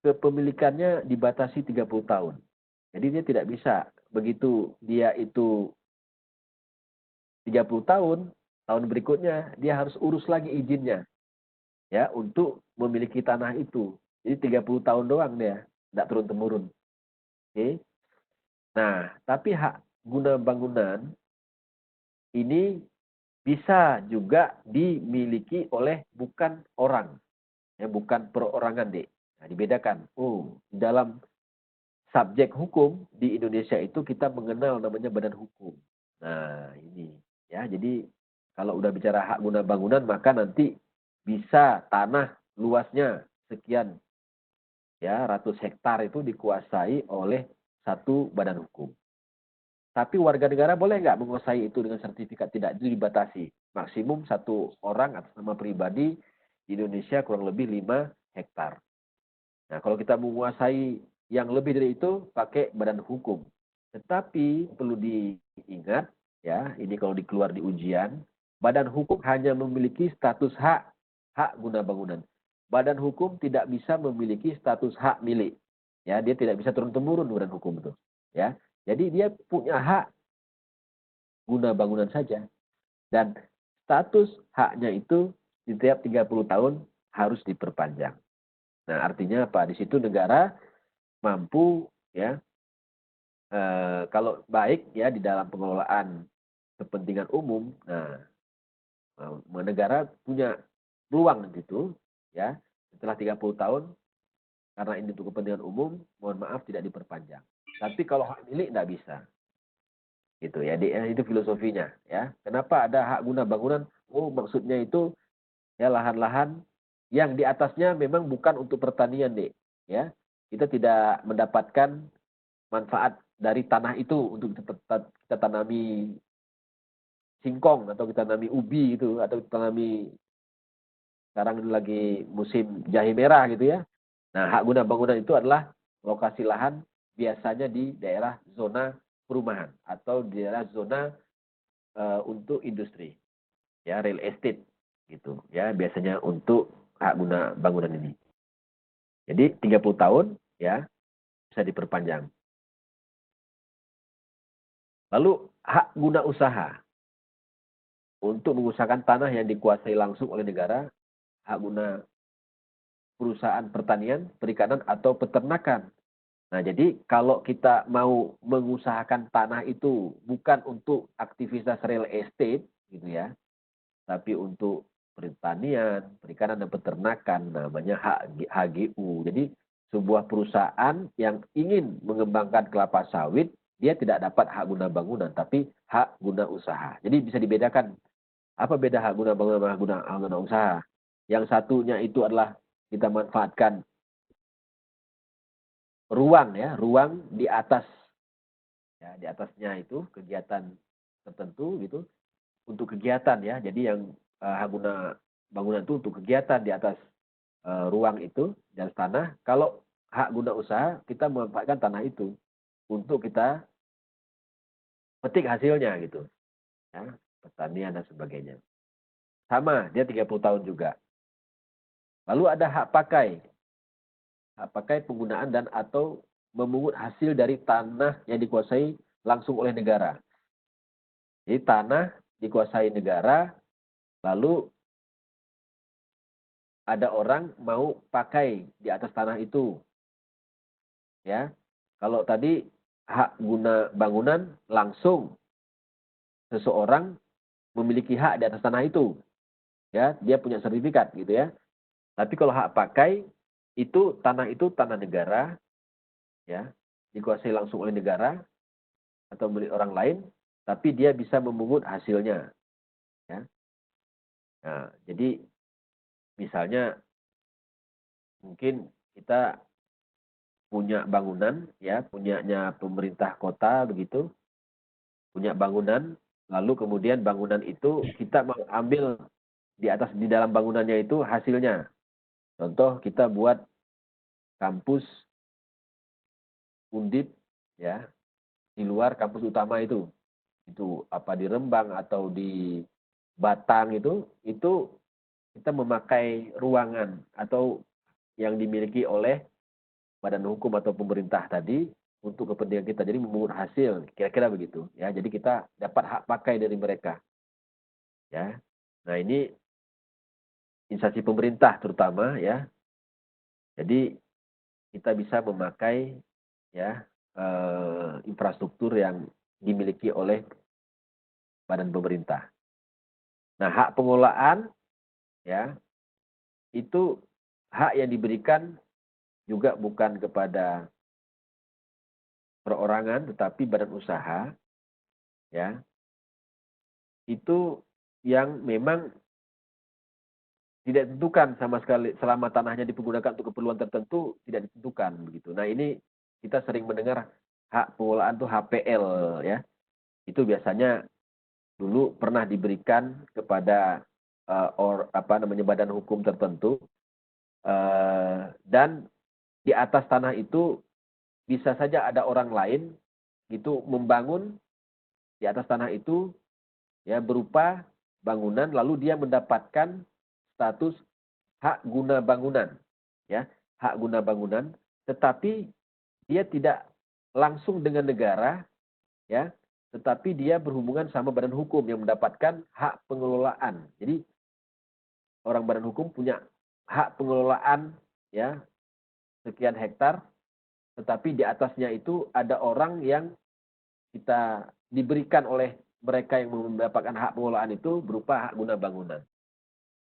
kepemilikannya dibatasi 30 tahun. Jadi dia tidak bisa begitu dia itu 30 tahun, tahun berikutnya dia harus urus lagi izinnya. Ya, untuk memiliki tanah itu. Jadi 30 tahun doang dia, tidak turun-temurun. Oke. Nah, tapi hak guna bangunan ini bisa juga dimiliki oleh bukan orang, ya bukan perorangan, Dek. Nah, dibedakan. Oh, dalam subjek hukum di Indonesia itu kita mengenal namanya badan hukum. Nah, ini ya. Jadi kalau udah bicara hak guna bangunan maka nanti bisa tanah luasnya sekian ya ratus hektar itu dikuasai oleh satu badan hukum. Tapi warga negara boleh nggak menguasai itu dengan sertifikat? Tidak, itu dibatasi. Maksimum satu orang atas nama pribadi di Indonesia kurang lebih 5 hektar. Nah, kalau kita menguasai yang lebih dari itu, pakai badan hukum. Tetapi perlu diingat, ya, ini kalau dikeluar di ujian, badan hukum hanya memiliki status hak guna bangunan. Badan hukum tidak bisa memiliki status hak milik. Ya, dia tidak bisa turun-temurun badan hukum itu. Ya, jadi dia punya hak guna bangunan saja. Dan status haknya itu di tiap 30 tahun harus diperpanjang. Nah, artinya apa? Di situ negara mampu ya kalau baik ya di dalam pengelolaan kepentingan umum. Nah, negara punya peluang gitu ya setelah 30 tahun karena ini untuk kepentingan umum, mohon maaf tidak diperpanjang. Tapi kalau hak milik tidak bisa. Gitu ya, itu filosofinya ya. Kenapa ada hak guna bangunan? Oh, maksudnya itu ya lahan-lahan yang di atasnya memang bukan untuk pertanian, Dek. Ya. Kita tidak mendapatkan manfaat dari tanah itu untuk kita tanami singkong atau kita tanami ubi itu atau kita tanami sekarang ini lagi musim jahe merah gitu ya. Nah, hak guna bangunan itu adalah lokasi lahan biasanya di daerah zona perumahan atau di daerah zona untuk industri, ya real estate gitu ya biasanya untuk hak guna bangunan ini. Jadi 30 tahun ya bisa diperpanjang. Lalu hak guna usaha untuk mengusahakan tanah yang dikuasai langsung oleh negara, hak guna perusahaan pertanian, perikanan atau peternakan. Nah, jadi kalau kita mau mengusahakan tanah itu bukan untuk aktivitas real estate gitu ya, tapi untuk pertanian, perikanan dan peternakan namanya HGU. Jadi sebuah perusahaan yang ingin mengembangkan kelapa sawit, dia tidak dapat hak guna bangunan, tapi hak guna usaha. Jadi bisa dibedakan apa beda hak guna bangunan sama hak guna usaha. Yang satunya itu adalah kita manfaatkan ruang ya, ruang di atas ya, di atasnya itu kegiatan tertentu gitu untuk kegiatan ya. Jadi yang hak guna bangunan itu untuk kegiatan di atas ruang itu dan tanah. Kalau hak guna usaha kita memanfaatkan tanah itu untuk kita petik hasilnya gitu ya, pertanian dan sebagainya. Sama, dia 30 tahun juga. Lalu ada hak pakai. Hak pakai penggunaan dan atau memungut hasil dari tanah yang dikuasai langsung oleh negara. Jadi tanah dikuasai negara, lalu ada orang mau pakai di atas tanah itu. Ya. Kalau tadi hak guna bangunan langsung seseorang memiliki hak di atas tanah itu. Ya, dia punya sertifikat gitu ya. Tapi kalau hak pakai itu tanah negara ya, dikuasai langsung oleh negara atau milik orang lain, tapi dia bisa memungut hasilnya ya. Nah, jadi misalnya mungkin kita punya bangunan ya, punyanya pemerintah kota begitu, punya bangunan, lalu kemudian bangunan itu kita mengambil di dalam bangunannya itu hasilnya. Contoh kita buat kampus Undip ya di luar kampus utama itu. Itu apa di Rembang atau di Batang itu kita memakai ruangan atau yang dimiliki oleh badan hukum atau pemerintah tadi untuk kepentingan kita. Jadi memungut hasil, kira-kira begitu. Ya, jadi kita dapat hak pakai dari mereka. Ya, nah ini instansi pemerintah terutama ya. Jadi kita bisa memakai ya infrastruktur yang dimiliki oleh badan pemerintah. Nah, hak pengelolaan ya itu hak yang diberikan juga bukan kepada perorangan tetapi badan usaha ya. Itu yang memang tidak ditentukan sama sekali selama tanahnya dipergunakan untuk keperluan tertentu tidak ditentukan begitu. Nah, ini kita sering mendengar hak pengelolaan tuh HPL ya. Itu biasanya dulu pernah diberikan kepada badan hukum tertentu dan di atas tanah itu bisa saja ada orang lain itu membangun di atas tanah itu ya berupa bangunan lalu dia mendapatkan status hak guna bangunan ya, hak guna bangunan tetapi dia tidak langsung dengan negara ya, tetapi dia berhubungan sama badan hukum yang mendapatkan hak pengelolaan. Jadi orang badan hukum punya hak pengelolaan ya sekian hektar tetapi di atasnya itu ada orang yang kita diberikan oleh mereka yang mendapatkan hak pengelolaan itu berupa hak guna bangunan.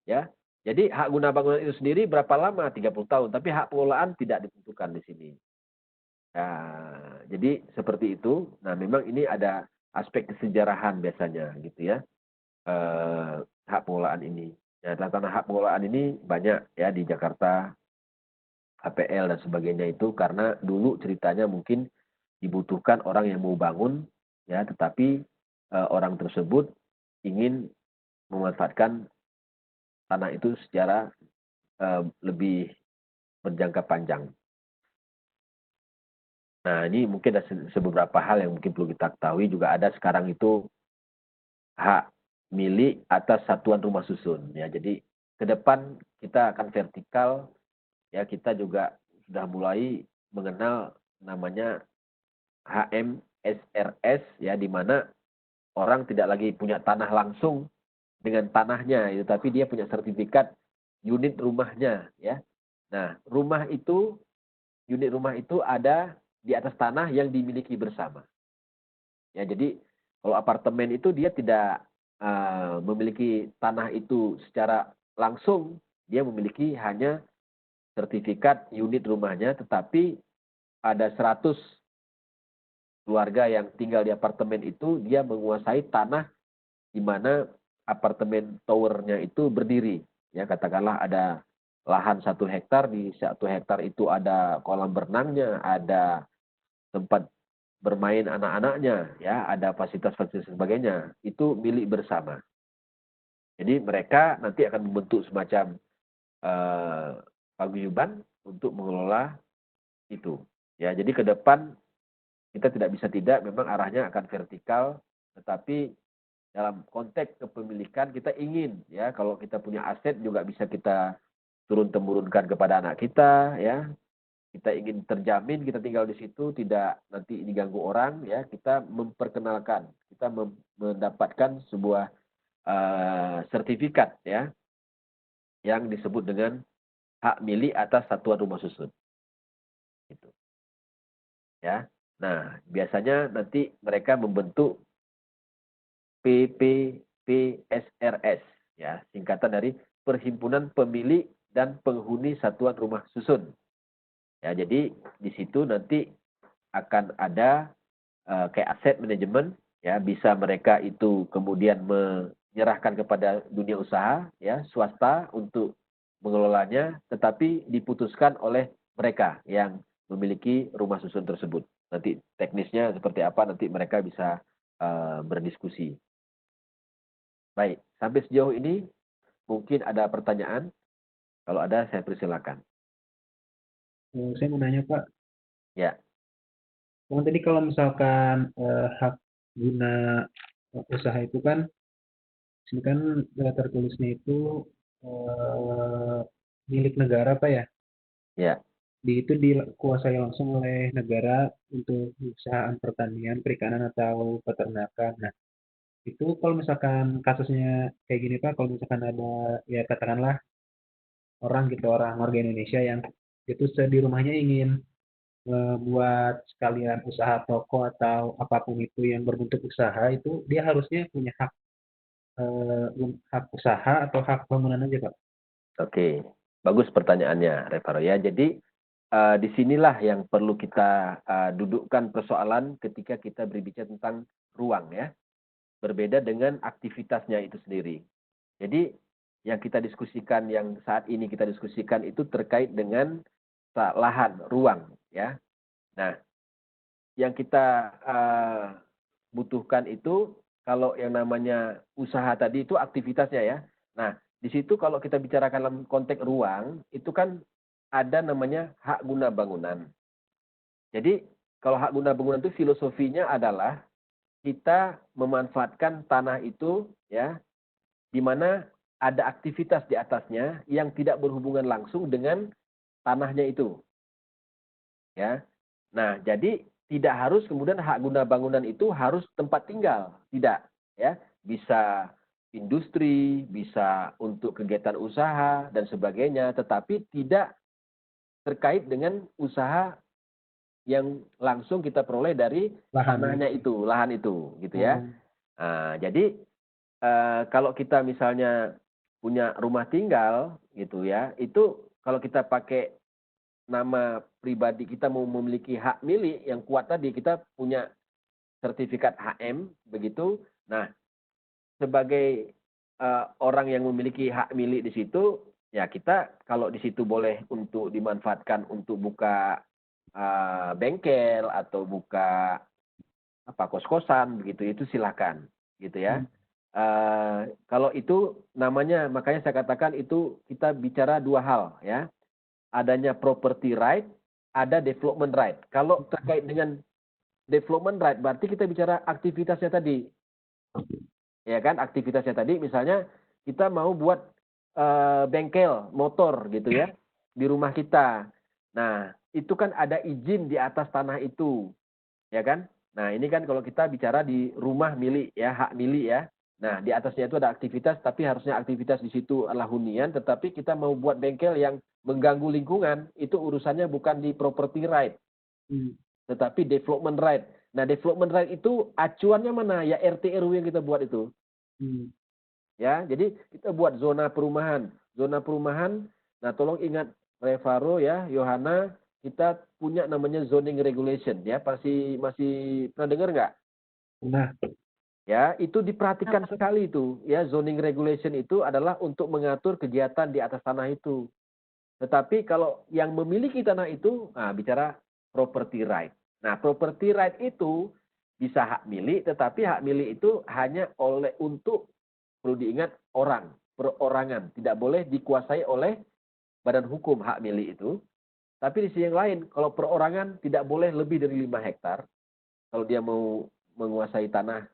Ya. Jadi hak guna bangunan itu sendiri berapa lama? 30 tahun. Tapi hak pengelolaan tidak ditentukan di sini. Nah, jadi seperti itu. Nah, memang ini ada aspek kesejarahan biasanya gitu ya. Hak pengelolaan ini. Ya, tanah hak pengelolaan ini banyak ya di Jakarta, HPL dan sebagainya itu karena dulu ceritanya mungkin dibutuhkan orang yang mau bangun ya, tetapi orang tersebut ingin memanfaatkan tanah itu secara lebih berjangka panjang. Nah, ini mungkin ada beberapa hal yang mungkin perlu kita ketahui. Juga ada sekarang itu hak milik atas satuan rumah susun. Ya, jadi ke depan kita akan vertikal. Ya, kita juga sudah mulai mengenal namanya HMSRS ya, di mana orang tidak lagi punya tanah langsung dengan tanahnya, itu, tapi dia punya sertifikat unit rumahnya ya. Nah, unit rumah itu ada di atas tanah yang dimiliki bersama. Ya, jadi kalau apartemen itu dia tidak memiliki tanah itu secara langsung, dia memiliki hanya sertifikat unit rumahnya, tetapi ada 100 keluarga yang tinggal di apartemen itu, dia menguasai tanah di mana apartemen towernya itu berdiri. Ya, katakanlah ada lahan 1 hektar, di 1 hektar itu ada kolam berenangnya, ada tempat bermain anak-anaknya, ya, ada fasilitas-fasilitas sebagainya. Itu milik bersama. Jadi mereka nanti akan membentuk semacam paguyuban untuk mengelola itu. Ya, jadi ke depan kita tidak bisa tidak, memang arahnya akan vertikal, tetapi dalam konteks kepemilikan kita ingin ya kalau kita punya aset juga bisa kita turun temurunkan kepada anak kita ya. Kita ingin terjamin kita tinggal di situ tidak nanti diganggu orang ya, kita memperkenalkan, kita mendapatkan sebuah sertifikat ya yang disebut dengan hak milik atas satuan rumah susun. Gitu. Ya. Nah, biasanya nanti mereka membentuk PPPSRS ya, singkatan dari Perhimpunan Pemilik dan Penghuni Satuan Rumah Susun. Ya, jadi di situ nanti akan ada kayak aset manajemen ya, bisa mereka itu kemudian menyerahkan kepada dunia usaha ya, swasta untuk mengelolanya, tetapi diputuskan oleh mereka yang memiliki rumah susun tersebut. Nanti teknisnya seperti apa nanti mereka bisa berdiskusi. Baik, sampai sejauh ini mungkin ada pertanyaan. Kalau ada saya persilakan. Saya mau nanya Pak, Ya, tadi kalau misalkan hak guna usaha itu kan, sini kan tertulisnya itu eh, milik negara Pak ya, ya, itu dikuasai langsung oleh negara untuk usahaan pertanian, perikanan atau peternakan. Nah, itu kalau misalkan kasusnya kayak gini Pak, kalau misalkan ada ya katakanlah orang gitu, orang warga Indonesia yang itu di rumahnya ingin buat sekalian usaha toko atau apapun itu yang berbentuk usaha, itu dia harusnya punya hak hak usaha atau hak bangunan aja, Pak? Oke, bagus pertanyaannya, Revaro ya. Jadi disinilah yang perlu kita dudukkan persoalan ketika kita berbicara tentang ruang ya. Berbeda dengan aktivitasnya itu sendiri. Jadi yang kita diskusikan, yang saat ini kita diskusikan itu terkait dengan lahan, ruang ya. Nah, yang kita butuhkan itu kalau yang namanya usaha tadi itu aktivitasnya ya. Nah, di situ kalau kita bicarakan dalam konteks ruang, itu kan ada namanya hak guna bangunan. Jadi, kalau hak guna bangunan itu filosofinya adalah kita memanfaatkan tanah itu ya, di mana ada aktivitas di atasnya yang tidak berhubungan langsung dengan tanahnya itu. Ya. Nah, jadi tidak harus kemudian hak guna bangunan itu harus tempat tinggal, tidak, ya. Bisa industri, bisa untuk kegiatan usaha dan sebagainya, tetapi tidak terkait dengan usaha yang langsung kita peroleh dari Lahan. tanahnya itu, lahan itu, gitu ya. Oh. Nah, jadi kalau kita misalnya punya rumah tinggal, gitu ya, itu kalau kita pakai nama pribadi kita mau memiliki hak milik yang kuat tadi, kita punya sertifikat HM begitu. Nah, sebagai orang yang memiliki hak milik di situ, ya kita kalau di situ boleh untuk dimanfaatkan untuk buka bengkel atau buka apa kos-kosan begitu, itu silakan gitu ya. Hmm. Kalau itu namanya, makanya saya katakan itu kita bicara dua hal ya. Adanya property right, ada development right. Kalau terkait dengan development right, berarti kita bicara aktivitasnya tadi. Ya kan, aktivitasnya tadi misalnya kita mau buat bengkel motor gitu ya di rumah kita. Nah, itu kan ada izin di atas tanah itu, ya kan? Nah, ini kan kalau kita bicara di rumah milik ya, hak milik ya. Nah, di atasnya itu ada aktivitas, tapi harusnya aktivitas di situ adalah hunian, tetapi kita mau buat bengkel yang mengganggu lingkungan, itu urusannya bukan di property right, tetapi development right. Nah, development right itu acuannya mana? Ya RT RW yang kita buat itu. Ya, jadi kita buat zona perumahan. Zona perumahan, nah tolong ingat Revaro ya, Yohana, kita punya namanya zoning regulation ya, masih pernah dengar nggak? Nah, Ya, itu diperhatikan sekali itu. Ya, zoning regulation itu adalah untuk mengatur kegiatan di atas tanah itu. Tetapi kalau yang memiliki tanah itu, nah bicara property right. Nah, property right itu bisa hak milik, tetapi hak milik itu hanya oleh untuk, perlu diingat, orang, perorangan. Tidak boleh dikuasai oleh badan hukum hak milik itu. Tapi di sisi yang lain, kalau perorangan tidak boleh lebih dari 5 hektar. Kalau dia mau menguasai tanah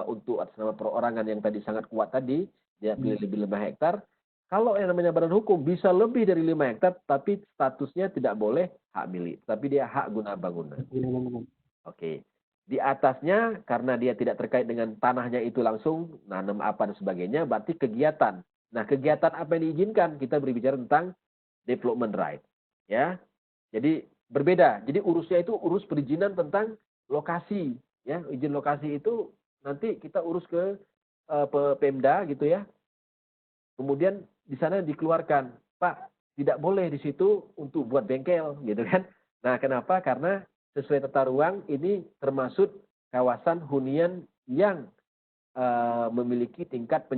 untuk atas nama perorangan yang tadi sangat kuat tadi, dia pilih lebih 5 hektar. Kalau yang namanya badan hukum bisa lebih dari 5 hektar, tapi statusnya tidak boleh hak milik, tapi dia hak guna bangunan. Oke. Di atasnya, karena dia tidak terkait dengan tanahnya itu langsung, nanam apa dan sebagainya, berarti kegiatan. Nah, kegiatan apa yang diizinkan? Kita berbicara tentang development right. Ya. Jadi berbeda. Jadi urusnya itu urus perizinan tentang lokasi. Ya, izin lokasi itu nanti kita urus ke Pemda gitu ya. Kemudian di sana dikeluarkan, Pak, tidak boleh di situ untuk buat bengkel gitu kan. Nah, kenapa? Karena sesuai tata ruang ini termasuk kawasan hunian yang memiliki tingkat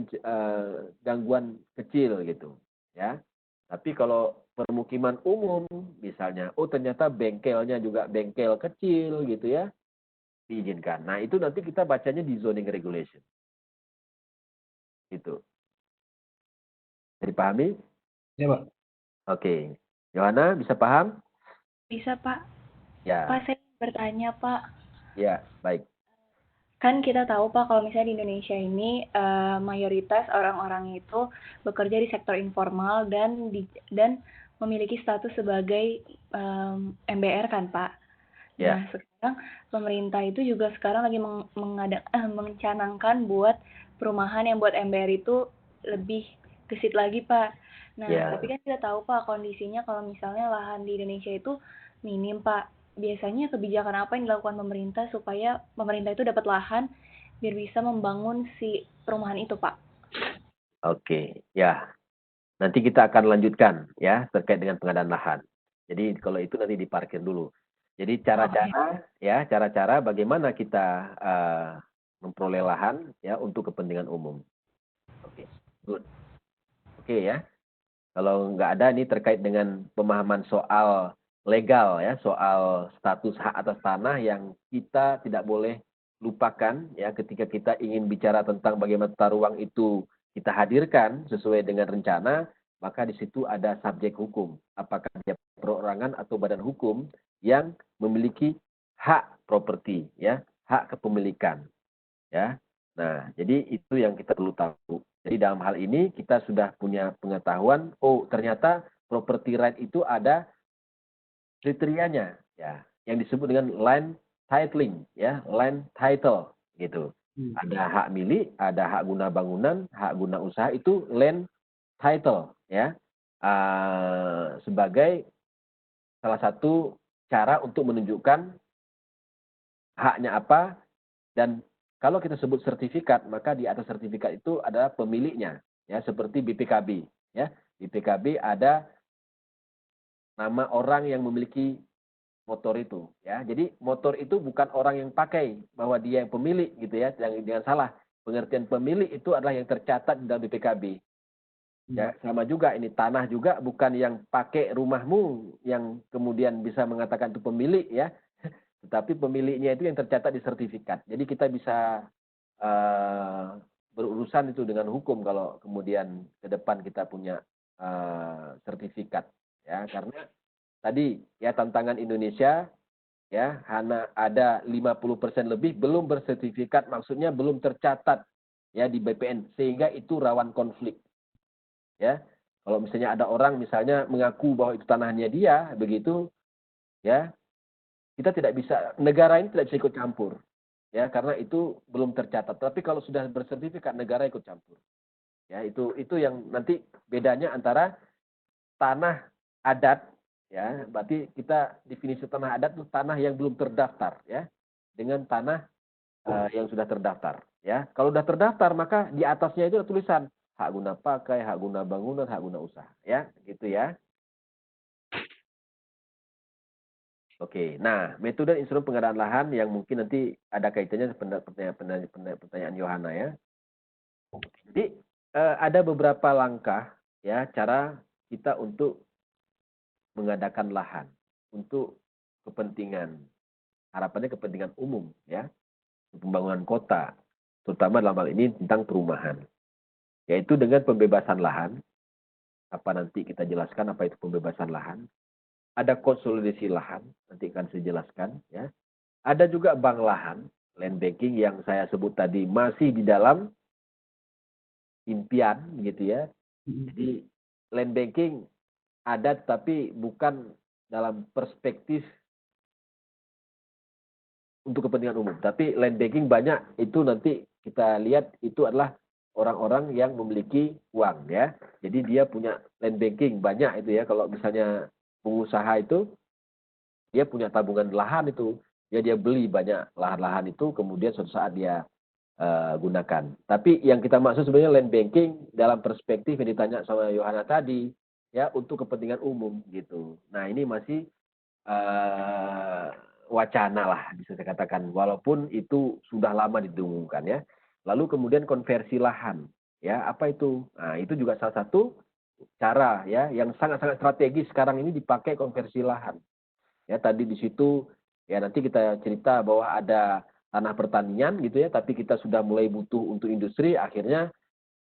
gangguan kecil gitu ya. Tapi kalau permukiman umum misalnya, oh ternyata bengkelnya juga bengkel kecil gitu ya, diizinkan. Nah, itu nanti kita bacanya di zoning regulation. Itu. Jadi pahami? ya Pak. Oke. Yohana, bisa paham? Bisa, Pak. Ya. Pak, saya bertanya, Pak. Ya, baik. Kan kita tahu, Pak, kalau misalnya di Indonesia ini mayoritas orang-orang itu bekerja di sektor informal dan memiliki status sebagai MBR kan, Pak. Ya. Nah, sekarang pemerintah itu juga sekarang lagi mencanangkan buat perumahan yang buat MBR itu lebih gesit lagi, Pak. Nah, Ya. tapi kan kita tahu, Pak, kondisinya kalau misalnya lahan di Indonesia itu minim, Pak. Biasanya kebijakan apa yang dilakukan pemerintah supaya pemerintah itu dapat lahan biar bisa membangun si perumahan itu, Pak? Oke, ya. Nanti kita akan lanjutkan ya terkait dengan pengadaan lahan. Jadi kalau itu nanti diparkir dulu. Jadi Oh, iya. cara-cara bagaimana kita memperoleh lahan ya untuk kepentingan umum. Oke, good. Oke ya. Kalau nggak ada ini terkait dengan pemahaman soal legal ya, soal status hak atas tanah yang kita tidak boleh lupakan ya ketika kita ingin bicara tentang bagaimana tata ruang itu kita hadirkan sesuai dengan rencana, maka di situ ada subjek hukum. Apakah dia perorangan atau badan hukum yang memiliki hak properti ya, hak kepemilikan ya. Nah, jadi itu yang kita perlu tahu. Jadi dalam hal ini kita sudah punya pengetahuan, oh ternyata property right itu ada kriterianya ya, yang disebut dengan land titling ya, land title gitu. Ada hak milik, ada hak guna bangunan, hak guna usaha itu land title ya. Sebagai salah satu cara untuk menunjukkan haknya apa. Dan kalau kita sebut sertifikat, maka di atas sertifikat itu adalah pemiliknya, ya seperti BPKB, ya. BPKB ada nama orang yang memiliki motor itu, ya. Jadi motor itu bukan orang yang pakai, bahwa dia yang pemilik gitu ya, jangan salah. Pengertian pemilik itu adalah yang tercatat di dalam BPKB. Ya, sama juga ini tanah juga bukan yang pakai rumahmu yang kemudian bisa mengatakan itu pemilik ya. Tetapi pemiliknya itu yang tercatat di sertifikat. Jadi kita bisa berurusan itu dengan hukum kalau kemudian ke depan kita punya sertifikat. Ya, karena tadi ya tantangan Indonesia ya hanya ada 50% lebih belum bersertifikat, maksudnya belum tercatat ya di BPN sehingga itu rawan konflik. Ya. Kalau misalnya ada orang misalnya mengaku bahwa itu tanahnya dia, begitu ya, kita tidak bisa, negara ini tidak bisa ikut campur ya karena itu belum tercatat. Tapi kalau sudah bersertifikat negara ikut campur ya, itu yang nanti bedanya antara tanah adat ya, berarti kita definisi tanah adat itu tanah yang belum terdaftar ya, dengan tanah yang sudah terdaftar ya. Kalau sudah terdaftar maka di atasnya itu ada tulisan hak guna pakai, hak guna bangunan, hak guna usaha ya, gitu ya. Oke, nah metode dan instrumen pengadaan lahan yang mungkin nanti ada kaitannya dengan pertanyaan Yohana ya. Jadi ada beberapa langkah ya cara kita untuk mengadakan lahan untuk kepentingan, harapannya kepentingan umum ya, pembangunan kota, terutama dalam hal ini tentang perumahan, yaitu dengan pembebasan lahan. Apa nanti kita jelaskan apa itu pembebasan lahan. Ada konsolidasi lahan, nanti akan saya jelaskan ya. Ada juga bank lahan, land banking yang saya sebut tadi masih di dalam impian gitu ya. Jadi land banking ada tapi bukan dalam perspektif untuk kepentingan umum. Tapi land banking banyak itu nanti kita lihat itu adalah orang-orang yang memiliki uang ya. Jadi dia punya land banking banyak itu ya. Kalau misalnya pengusaha itu dia punya tabungan lahan itu, ya dia beli banyak lahan-lahan itu, kemudian suatu saat dia gunakan. Tapi yang kita maksud sebenarnya land banking dalam perspektif yang ditanya sama Yohana tadi, ya untuk kepentingan umum gitu. Nah ini masih wacana lah bisa saya katakan, walaupun itu sudah lama didengungkan ya. Lalu kemudian konversi lahan, ya apa itu? Nah itu juga salah satu cara ya yang sangat-sangat strategis sekarang ini dipakai konversi lahan. Ya tadi di situ ya nanti kita cerita bahwa ada tanah pertanian gitu ya, tapi kita sudah mulai butuh untuk industri, akhirnya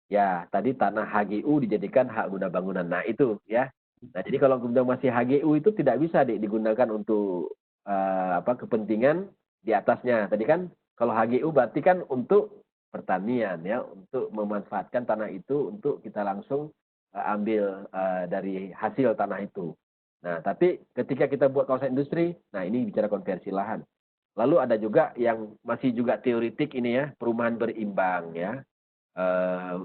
ya tadi tanah HGU dijadikan hak guna bangunan. Nah itu ya. Nah jadi kalau kemudian masih HGU itu tidak bisa digunakan untuk kepentingan di atasnya. Tadi kan kalau HGU berarti kan untuk pertanian ya, untuk memanfaatkan tanah itu untuk kita langsung ambil dari hasil tanah itu. Nah, tapi ketika kita buat kawasan industri, nah ini bicara konversi lahan. Lalu ada juga yang masih juga teoritik ini ya, perumahan berimbang ya,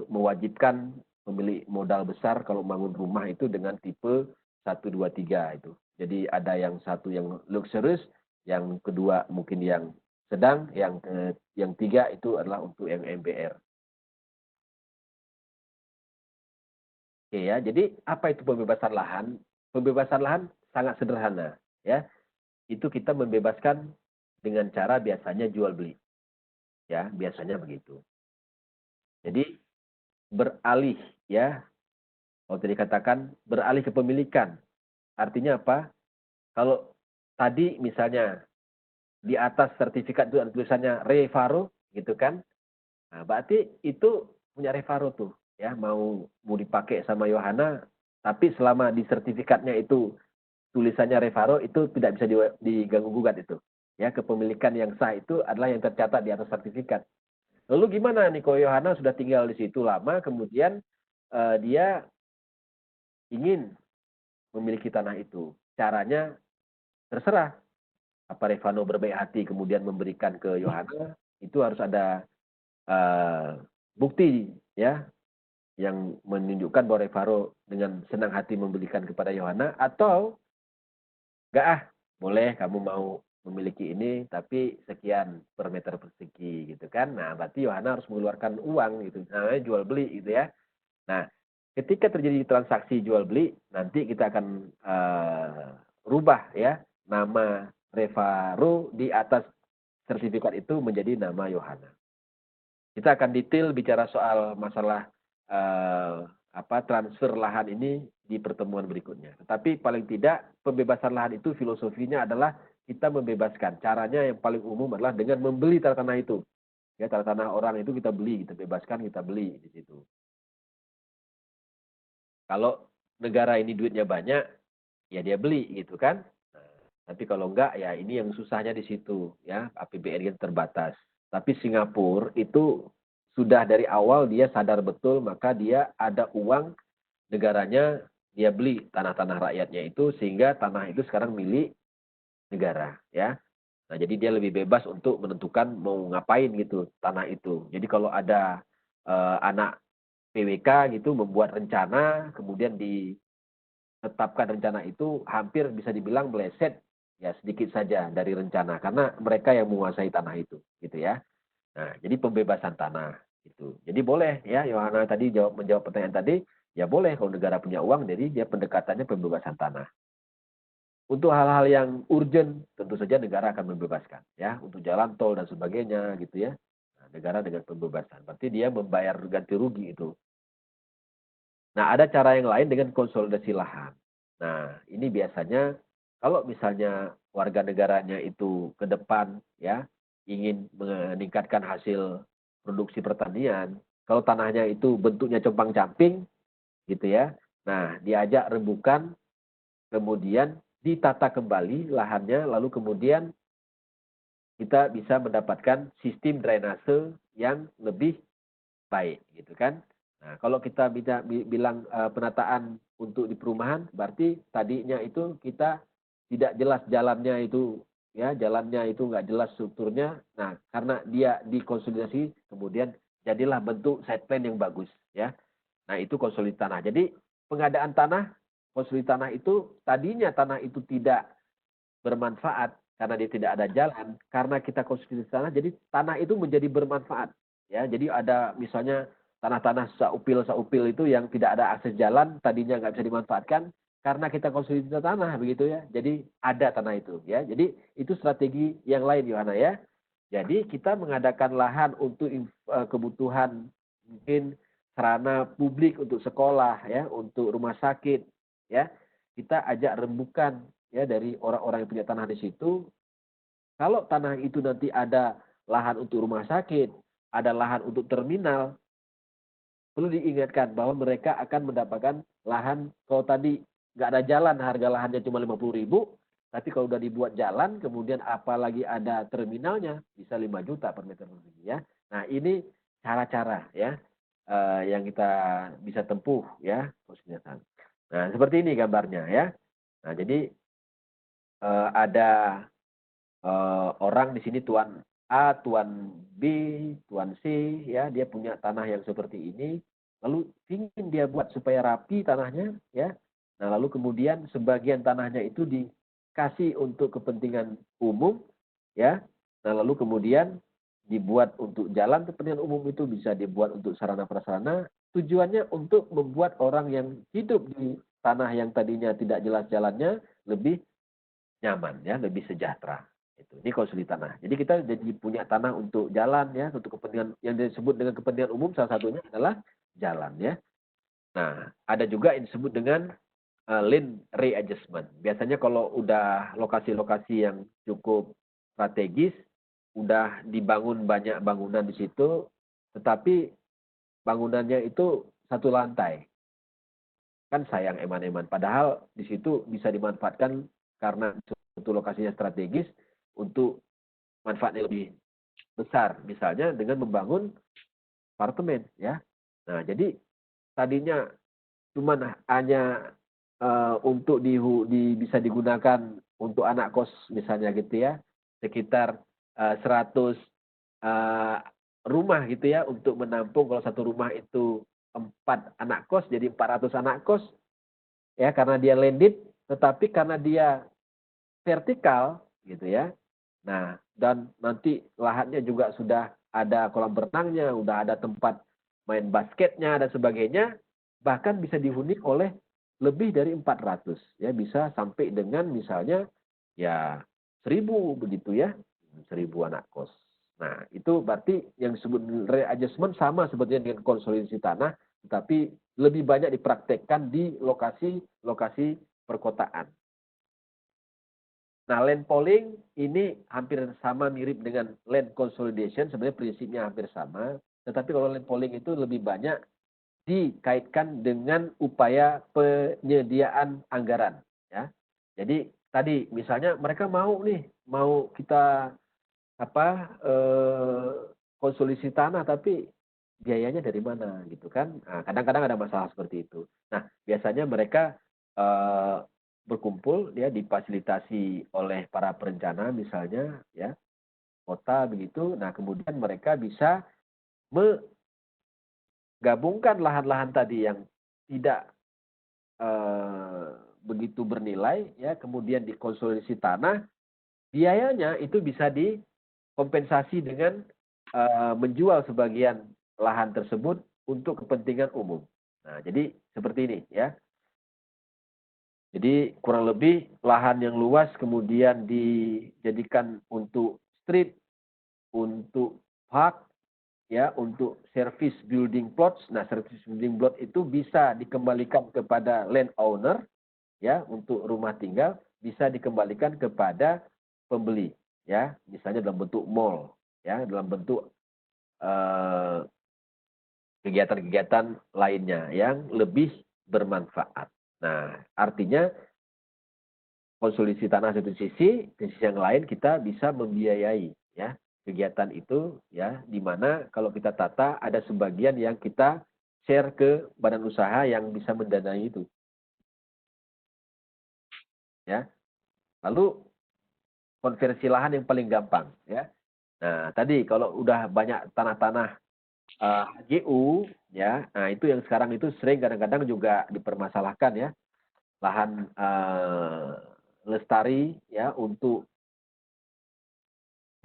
mewajibkan pemilik modal besar kalau bangun rumah itu dengan tipe 1, 2, 3 itu. Jadi ada yang satu yang luxurious, yang kedua mungkin yang Sedang yang 3 itu adalah untuk yang MBR. Oke ya, jadi apa itu pembebasan lahan? Pembebasan lahan sangat sederhana ya. Itu kita membebaskan dengan cara biasanya jual beli. Ya, biasanya begitu. Jadi beralih ya, kalau tadi katakan beralih kepemilikan. Artinya apa? Kalau tadi misalnya di atas sertifikat itu ada tulisannya Revaro gitu kan. Nah, berarti itu punya Revaro tuh ya, mau dipakai sama Yohana, tapi selama di sertifikatnya itu tulisannya Revaro itu tidak bisa diganggu gugat itu. Ya, kepemilikan yang sah itu adalah yang tercatat di atas sertifikat. Lalu gimana nih kalau Yohana sudah tinggal di situ lama, kemudian dia ingin memiliki tanah itu. Caranya terserah. Apa Revano berbaik hati kemudian memberikan ke Yohana, itu harus ada bukti ya yang menunjukkan bahwa Revano dengan senang hati memberikan kepada Yohana, atau enggak boleh kamu mau memiliki ini tapi sekian per meter persegi gitu kan. Nah, berarti Yohana harus mengeluarkan uang gitu. Namanya jual beli gitu ya. Nah, ketika terjadi transaksi jual beli, nanti kita akan rubah ya nama Revaro di atas sertifikat itu menjadi nama Yohana. Kita akan detail bicara soal masalah transfer lahan ini di pertemuan berikutnya. Tetapi paling tidak pembebasan lahan itu filosofinya adalah kita membebaskan. Caranya yang paling umum adalah dengan membeli tanah itu. Ya, tanah orang itu kita beli, kita bebaskan, kita beli di situ. Kalau negara ini duitnya banyak, ya dia beli gitu kan. Nah, tapi kalau enggak, ya ini yang susahnya di situ ya, APBN terbatas. Tapi Singapura itu sudah dari awal dia sadar betul, maka dia ada uang negaranya, dia beli tanah-tanah rakyatnya itu, sehingga tanah itu sekarang milik negara ya. Nah, jadi dia lebih bebas untuk menentukan mau ngapain gitu tanah itu. Jadi kalau ada anak PWK gitu membuat rencana, kemudian ditetapkan rencana itu, hampir bisa dibilang meleset ya sedikit saja dari rencana, karena mereka yang menguasai tanah itu gitu ya. Nah, jadi pembebasan tanah itu. Jadi boleh ya, Yohana tadi menjawab pertanyaan tadi, ya boleh kalau negara punya uang, jadi dia pendekatannya pembebasan tanah. Untuk hal-hal yang urgent, tentu saja negara akan membebaskan ya, untuk jalan tol dan sebagainya gitu ya. Nah, negara dengan pembebasan, berarti dia membayar ganti rugi itu. Nah, ada cara yang lain dengan konsolidasi lahan. Nah, ini biasanya kalau misalnya warga negaranya itu ke depan ya ingin meningkatkan hasil produksi pertanian, kalau tanahnya itu bentuknya compang-camping gitu ya. Nah, diajak rembukan, kemudian ditata kembali lahannya, lalu kemudian kita bisa mendapatkan sistem drainase yang lebih baik gitu kan. Nah, kalau kita bilang penataan untuk di perumahan, berarti tadinya itu kita tidak jelas jalannya itu ya, jalannya itu nggak jelas strukturnya. Nah, karena dia dikonsolidasi, kemudian jadilah bentuk site plan yang bagus ya. Nah, itu konsolidasi tanah. Jadi pengadaan tanah, konsolidasi tanah itu tadinya tanah itu tidak bermanfaat karena dia tidak ada jalan, karena kita konsolidasi tanah, jadi tanah itu menjadi bermanfaat. Ya, jadi ada misalnya tanah-tanah saupil itu yang tidak ada akses jalan, tadinya nggak bisa dimanfaatkan, karena kita konsolidasi tanah begitu ya. Jadi ada tanah itu ya. Jadi itu strategi yang lain Yohana ya. Jadi kita mengadakan lahan untuk kebutuhan mungkin sarana publik untuk sekolah ya, untuk rumah sakit ya. Kita ajak rembukan ya dari orang-orang yang punya tanah di situ. Kalau tanah itu nanti ada lahan untuk rumah sakit, ada lahan untuk terminal, perlu diingatkan bahwa mereka akan mendapatkan lahan. Kalau tadi nggak ada jalan, harga lahannya cuma 50.000, tapi kalau udah dibuat jalan, kemudian apalagi ada terminalnya, bisa 5 juta per meter persegi ya. Nah, ini cara-cara ya yang kita bisa tempuh ya. Nah, seperti ini gambarnya ya. Nah, jadi ada orang di sini, tuan A, tuan B, tuan C, ya dia punya tanah yang seperti ini, lalu ingin dia buat supaya rapi tanahnya, ya. Nah, lalu kemudian sebagian tanahnya itu dikasih untuk kepentingan umum, ya. Nah, lalu kemudian dibuat untuk jalan kepentingan umum itu bisa dibuat untuk sarana prasarana, tujuannya untuk membuat orang yang hidup di tanah yang tadinya tidak jelas jalannya lebih nyaman ya, lebih sejahtera. Ini konsolidasi tanah. Jadi kita jadi punya tanah untuk jalan ya, untuk kepentingan yang disebut dengan kepentingan umum salah satunya adalah jalan ya. Nah, ada juga yang disebut dengan land readjustment. Biasanya kalau udah lokasi-lokasi yang cukup strategis, udah dibangun banyak bangunan di situ, tetapi bangunannya itu satu lantai. Kan sayang eman-eman. Padahal di situ bisa dimanfaatkan karena suatu lokasinya strategis untuk manfaatnya lebih besar. Misalnya dengan membangun apartemen ya. Nah, jadi tadinya cuman hanya untuk bisa digunakan untuk anak kos misalnya gitu ya, sekitar 100 rumah gitu ya untuk menampung kalau satu rumah itu 4 anak kos jadi 400 anak kos ya karena dia landed, tetapi karena dia vertikal gitu ya. Nah, dan nanti lahannya juga sudah ada kolam berenangnya, udah ada tempat main basketnya dan sebagainya, bahkan bisa dihuni oleh lebih dari 400 ya, bisa sampai dengan misalnya ya 1000 begitu ya, 1000 anak kos. Nah, itu berarti yang disebut readjustment sama sebetulnya dengan konsolidasi tanah, tetapi lebih banyak dipraktekkan di lokasi-lokasi perkotaan. Nah, land polling ini hampir sama mirip dengan land consolidation, sebenarnya prinsipnya hampir sama, tetapi kalau land polling itu lebih banyak dikaitkan dengan upaya penyediaan anggaran ya. Jadi tadi misalnya mereka mau kita konsolidasi tanah tapi biayanya dari mana gitu kan. Nah, kadang-kadang ada masalah seperti itu. Nah, biasanya mereka berkumpul ya difasilitasi oleh para perencana misalnya ya, kota begitu. Nah, kemudian mereka bisa gabungkan lahan-lahan tadi yang tidak begitu bernilai ya, kemudian dikonsolidasi tanah, biayanya itu bisa dikompensasi dengan menjual sebagian lahan tersebut untuk kepentingan umum. Nah, jadi seperti ini ya. Jadi kurang lebih lahan yang luas kemudian dijadikan untuk street, untuk park, ya untuk service building plots. Nah, service building plot itu bisa dikembalikan kepada landowner ya untuk rumah tinggal, bisa dikembalikan kepada pembeli ya, misalnya dalam bentuk mall ya, dalam bentuk kegiatan-kegiatan lainnya yang lebih bermanfaat. Nah, artinya konsolidasi tanah satu sisi, di sisi yang lain kita bisa membiayai ya kegiatan itu ya, di mana kalau kita tata ada sebagian yang kita share ke badan usaha yang bisa mendanai itu. Ya. Lalu konversi lahan yang paling gampang ya. Nah, tadi kalau udah banyak tanah-tanah HGU ya, nah itu yang sekarang itu sering kadang-kadang juga dipermasalahkan ya. Lahan lestari ya untuk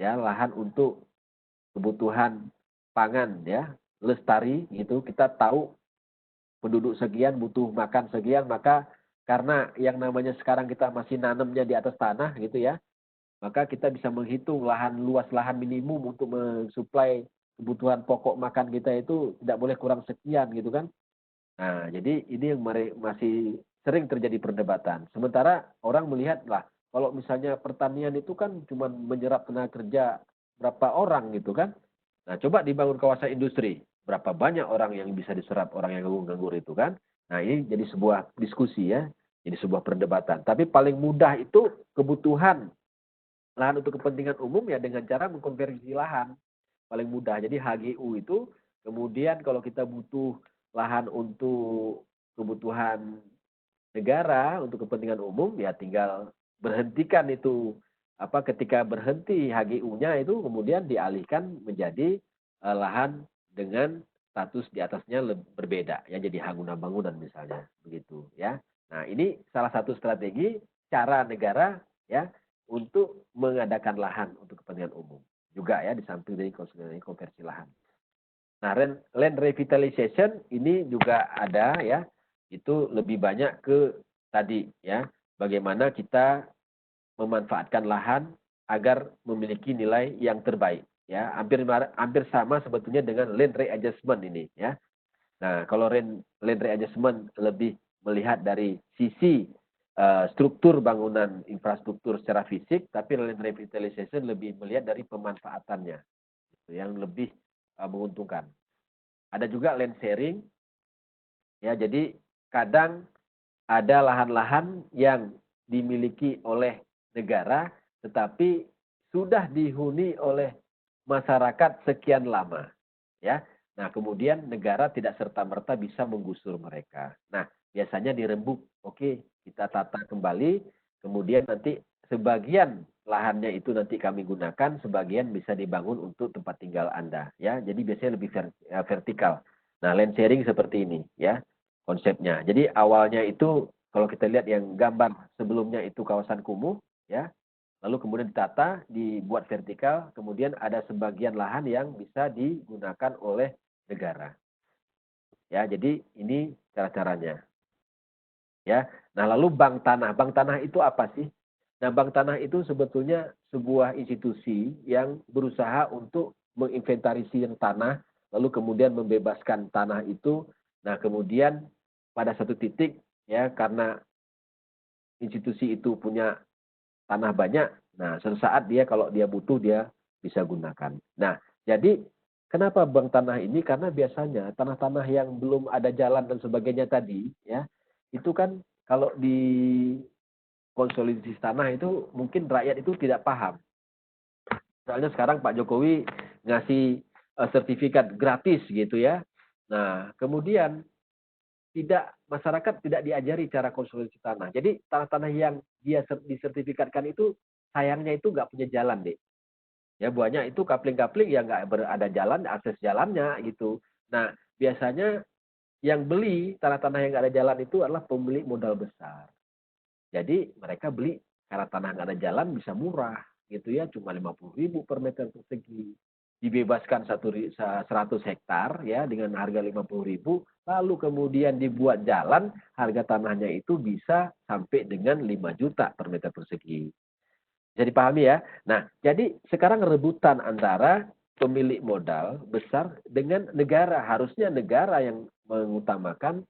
lahan untuk kebutuhan pangan ya, lestari gitu. Kita tahu penduduk sekian butuh makan sekian, maka karena yang namanya sekarang kita masih nanamnya di atas tanah gitu ya, maka kita bisa menghitung luas lahan minimum untuk mensuplai kebutuhan pokok makan kita itu tidak boleh kurang sekian gitu kan. Nah, jadi ini yang masih sering terjadi perdebatan. Sementara orang melihat lah, kalau misalnya pertanian itu kan cuma menyerap tenaga kerja berapa orang gitu kan. Nah, coba dibangun kawasan industri, berapa banyak orang yang bisa diserap orang yang nganggur itu kan. Nah, ini jadi sebuah diskusi ya, jadi sebuah perdebatan. Tapi paling mudah itu kebutuhan lahan untuk kepentingan umum ya dengan cara mengkonversi lahan. Paling mudah. Jadi HGU itu kemudian kalau kita butuh lahan untuk kebutuhan negara untuk kepentingan umum ya tinggal berhentikan itu ketika berhenti HGU-nya itu kemudian dialihkan menjadi lahan dengan status di atasnya berbeda ya, jadi hak guna bangunan misalnya begitu ya. Nah, ini salah satu strategi cara negara ya untuk mengadakan lahan untuk kepentingan umum juga ya, di samping dari konversi lahan. Nah, land revitalization ini juga ada ya, itu lebih banyak ke tadi ya, bagaimana kita memanfaatkan lahan agar memiliki nilai yang terbaik ya, hampir sama sebetulnya dengan land readjustment ini ya. Nah, kalau land readjustment lebih melihat dari sisi struktur bangunan infrastruktur secara fisik, tapi land revitalization lebih melihat dari pemanfaatannya yang lebih menguntungkan. Ada juga land sharing, ya. Jadi kadang ada lahan-lahan yang dimiliki oleh negara, tetapi sudah dihuni oleh masyarakat sekian lama, ya. Nah, kemudian negara tidak serta-merta bisa menggusur mereka. Nah, biasanya dirembuk, oke, kita tata kembali, kemudian nanti sebagian lahannya itu nanti kami gunakan, sebagian bisa dibangun untuk tempat tinggal Anda, ya. Jadi biasanya lebih vertikal. Nah, land sharing seperti ini, ya, konsepnya. Jadi awalnya itu kalau kita lihat yang gambar sebelumnya itu kawasan kumuh, ya, lalu kemudian ditata, dibuat vertikal, kemudian ada sebagian lahan yang bisa digunakan oleh negara. Ya, jadi ini cara-caranya. Ya. Nah, lalu bank tanah. Bank tanah itu apa sih? Nah, bank tanah itu sebetulnya sebuah institusi yang berusaha untuk menginventarisir tanah, lalu kemudian membebaskan tanah itu. Nah, kemudian pada satu titik ya, karena institusi itu punya tanah banyak, nah suatu saat dia kalau dia butuh dia bisa gunakan. Nah, jadi kenapa bank tanah ini? Karena biasanya tanah-tanah yang belum ada jalan dan sebagainya tadi, ya, itu kan kalau di konsolidasi tanah itu mungkin rakyat itu tidak paham. Misalnya sekarang Pak Jokowi ngasih sertifikat gratis gitu ya. Nah, kemudian masyarakat tidak diajari cara konsolidasi tanah. Jadi tanah-tanah yang dia disertifikatkan itu sayangnya itu nggak punya jalan deh. Ya banyak itu kapling-kapling yang nggak ada jalan, akses jalannya gitu. Nah biasanya yang beli tanah-tanah yang nggak ada jalan itu adalah pemilik modal besar. Jadi mereka beli karena tanah nggak ada jalan bisa murah gitu ya, cuma 50.000 per meter persegi. Dibebaskan 100 hektar ya dengan harga 50.000, lalu kemudian dibuat jalan, harga tanahnya itu bisa sampai dengan 5 juta per meter persegi. Bisa dipahami ya? Nah, jadi sekarang rebutan antara pemilik modal besar dengan negara. Harusnya negara yang mengutamakan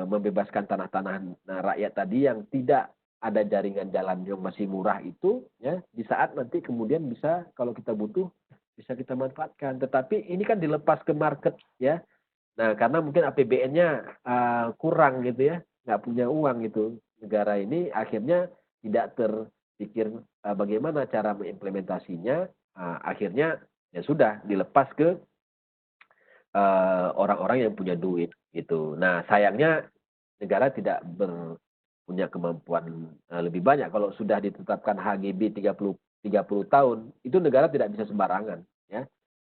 membebaskan tanah-tanah rakyat tadi yang tidak ada jaringan jalan yang masih murah itu, ya, di saat nanti kemudian bisa kalau kita butuh bisa kita manfaatkan. Tetapi ini kan dilepas ke market, ya. Nah, karena mungkin APBN-nya kurang gitu ya, nggak punya uang gitu. Negara ini akhirnya tidak terpikir bagaimana cara mengimplementasinya. Akhirnya ya sudah dilepas ke orang-orang yang punya duit gitu. Nah, sayangnya negara tidak punya kemampuan lebih banyak. Kalau sudah ditetapkan HGB 30 tahun, itu negara tidak bisa sembarangan, ya.